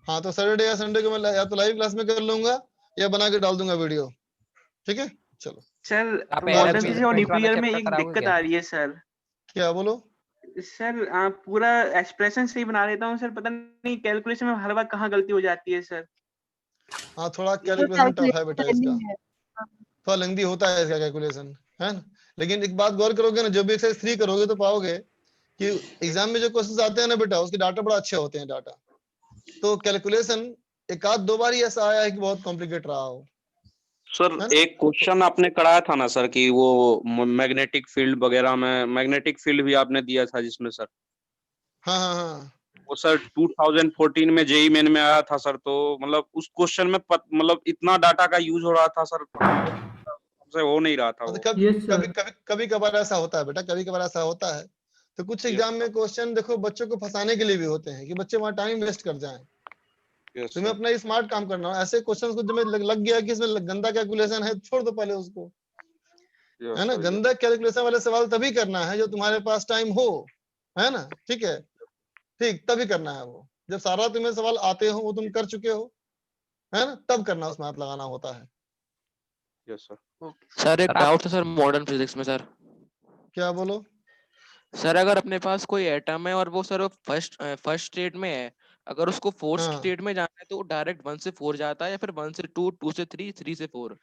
हाँ तो सैटरडे या संडे को मैं या तो लाइव क्लास में कर लूंगा या बना के डाल दूंगा वीडियो, ठीक है। चलो सर मॉडर्न फिजिक्स और न्यूक्लियर में एक दिक्कत आ रही है सर। क्या बोलो? सर पूरा एक्सप्रेशन सही बना लेता हूँ सर, पता नहीं कैलकुलेशन में हर बार कहाँ गलती हो जाती है सर। हाँ थोड़ा कैलकुलेशन टफ है बेटा इसका, थोड़ा लेंथी होता है इसका कैलकुलेशन, है ना। लेकिन एक बात गौर करोगे ना, जब भी एक्सरसाइज 3 करोगे तो पाओगे कि एग्जाम में जो क्वेश्चंस आते हैं ना बेटा उसके डाटा बड़ा अच्छे होते हैं डाटा। तो कैलकुलेशन एक आध दो बार ही ऐसा आया है कि बहुत कॉम्प्लिकेट रहा हो। सर एक क्वेश्चन आपने कराया था ना सर कि वो मैग्नेटिक फील्ड वगैरह में, मैग्नेटिक फील्ड भी आपने दिया था जिसमें सर, हाँ वो सर 2014 में जेईई मेन में आया था सर। तो मतलब उस क्वेश्चन में मतलब इतना डाटा का यूज हो रहा था सर, हमसे हो नहीं रहा था वो। कभी कभार ऐसा होता है बेटा, कभी कभार ऐसा होता है। तो कुछ एग्जाम में क्वेश्चन देखो बच्चों को फंसाने के लिए भी होते हैं कि बच्चे वहां टाइम वेस्ट कर जाएं। तुम्हें अपना स्मार्ट काम करना है। ऐसे क्वेश्चंस को जब लग गया कि इसमें गंदा कैलकुलेशन है, छोड़ दो पहले उसको, है ना। गंदा कैलकुलेशन वाले सवाल तभी करना है जो तुम्हारे पास टाइम हो, है ना, ठीक है, ठीक तभी करना है वो। जब सारा तुम्हें सवाल आते हो, वो तुम कर चुके हो, है ना, तब करना, उसमें हाथ लगाना होता है। Yes sir. सर एक डाउट है सर मॉडर्न फिजिक्स में सर। क्या बोलो? सर अगर अपने पास कोई एटम है और वो सर फर्स्ट स्टेट में है, अगर उसको फोर्थ हाँ स्टेट में जाना है तो डायरेक्ट 1 से 4 जाता है या फिर 1 से 2, 2 से 3, 3 से 4?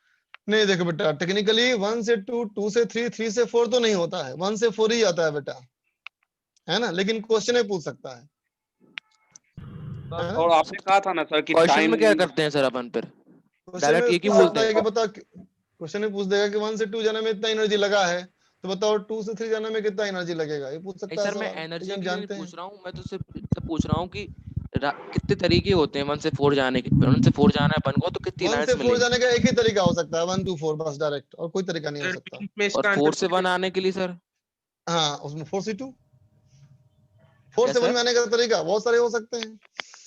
नहीं देखो बेटा, टेक्निकली 1 से 2, 2 से 3, 3 से 4 तो नहीं होता है, 1 से 4 ही आता है बेटा, है ना। लेकिन क्वेश्चन में पूछ सकता है ना? और आपने कहा था ना सर कि क्वेश्चन टाइम में क्या करते हैं सर अपन फिर? क्वेश्चन डायरेक्ट में एक ही पूछ बोलते सकता है हैं। कि बता, क्वेश्चन में पूछ देगा कि 1 से 2 जाने में इतना एनर्जी लगा है, तो बताओ 2 से 3 जाने में कितना एनर्जी लगेगा, ये पूछ नहीं सकता है सर, मैं सवाल, एनर्जी लेकिन हम के लिए जानते नहीं हैं। पूछ रहा हूँ, मैं तो सिर्फ इतना पूछ रहा हूँ कि कितने तरीके होते हैं 1 से 4 जाने के। 1 से 4 जाना है अपन को तो कितनी 1 लाइन्स से 4 मिलेंगी? जाने का एक ही तरीका हो सकता है, 1 to 4 बस डायरेक्ट, और कोई तरीका नहीं हो सकता। और 4 से 1 आने के लिए सर? हाँ, उसमें 4 से 2, 4 क्या से 1 में सर? आने का तरीका बहुत सारे हो सकते हैं।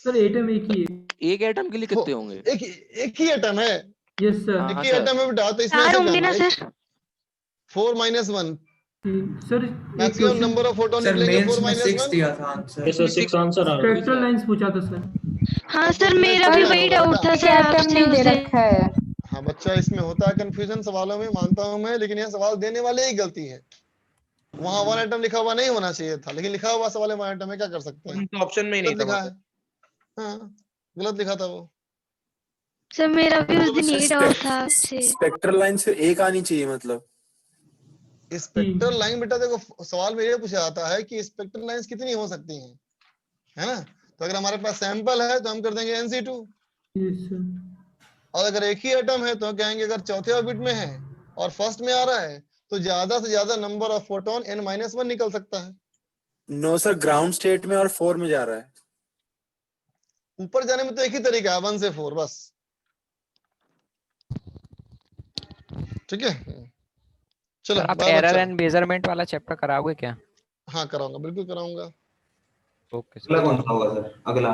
सर एटम एक ही है। एक एटम के लिए कितने होंगे? एक ही एटम है, यस सर। एक ही एटम है बेटा, तो इसमें 4 ऐसे होंगे ना करना, सर? 4 - 1 सर एक maximum number of photon sir निकलेंगे, मेंस 4 में - 6 1। दिया था आंसर। सर 6 आंसर आ रहा है। स्पेक्ट्रल लाइंस पूछा था सर। हाँ तो सर, उसमें मेरा भी 6 वही होगा डाउट बेटा। था सर आपसे उस दिन। हाँ बच्चा, इसमें होता है कंफ्यूजन सवालों में, मानता हूं मैं, लेकिन यह सवाल देने वाले ही गलती है। वहां 1 आइटम लिखा हुआ नहीं होना चाहिए था, लेकिन लिखा हुआ सवाल है 1 आइटम में, क्या कर सकते हैं, तो ऑप्शन में ही नहीं गलत था लिखा है। हाँ गलत लिखा था वो। सर मेरा भी उस दिन यही डाउट था आपसे। स्पेक्ट्रल लाइन सिर्फ एक आनी चाहिए मतलब? स्पेक्ट्रल लाइन बेटा देखो, सवाल में ये पूछा जाता है कि स्पेक्ट्रल लाइंस कितनी हो सकती हैं, है ना। तो अगर हमारे पास सैंपल है तो हम कर देंगे Nc2, और अगर एक ही एटम है तो कहेंगे अगर चौथे ऑर्बिट में है और फर्स्ट में आ रहा है तो ज्यादा से ज्यादा नंबर ऑफ फोटोन n-1 निकल सकता है। नो सर, ग्राउंड स्टेट में और 4 में जा रहा है। ऊपर जाने में तो एक ही तरीका है, 1 से 4 बस, ठीक है। चलो सर आप बाय एरर बच्चा। एंड मेजरमेंट वाला चैप्टर कराओगे क्या? हाँ कराऊंगा, बिल्कुल कराऊंगा। ओके अगला कौन सा होगा सर? अगला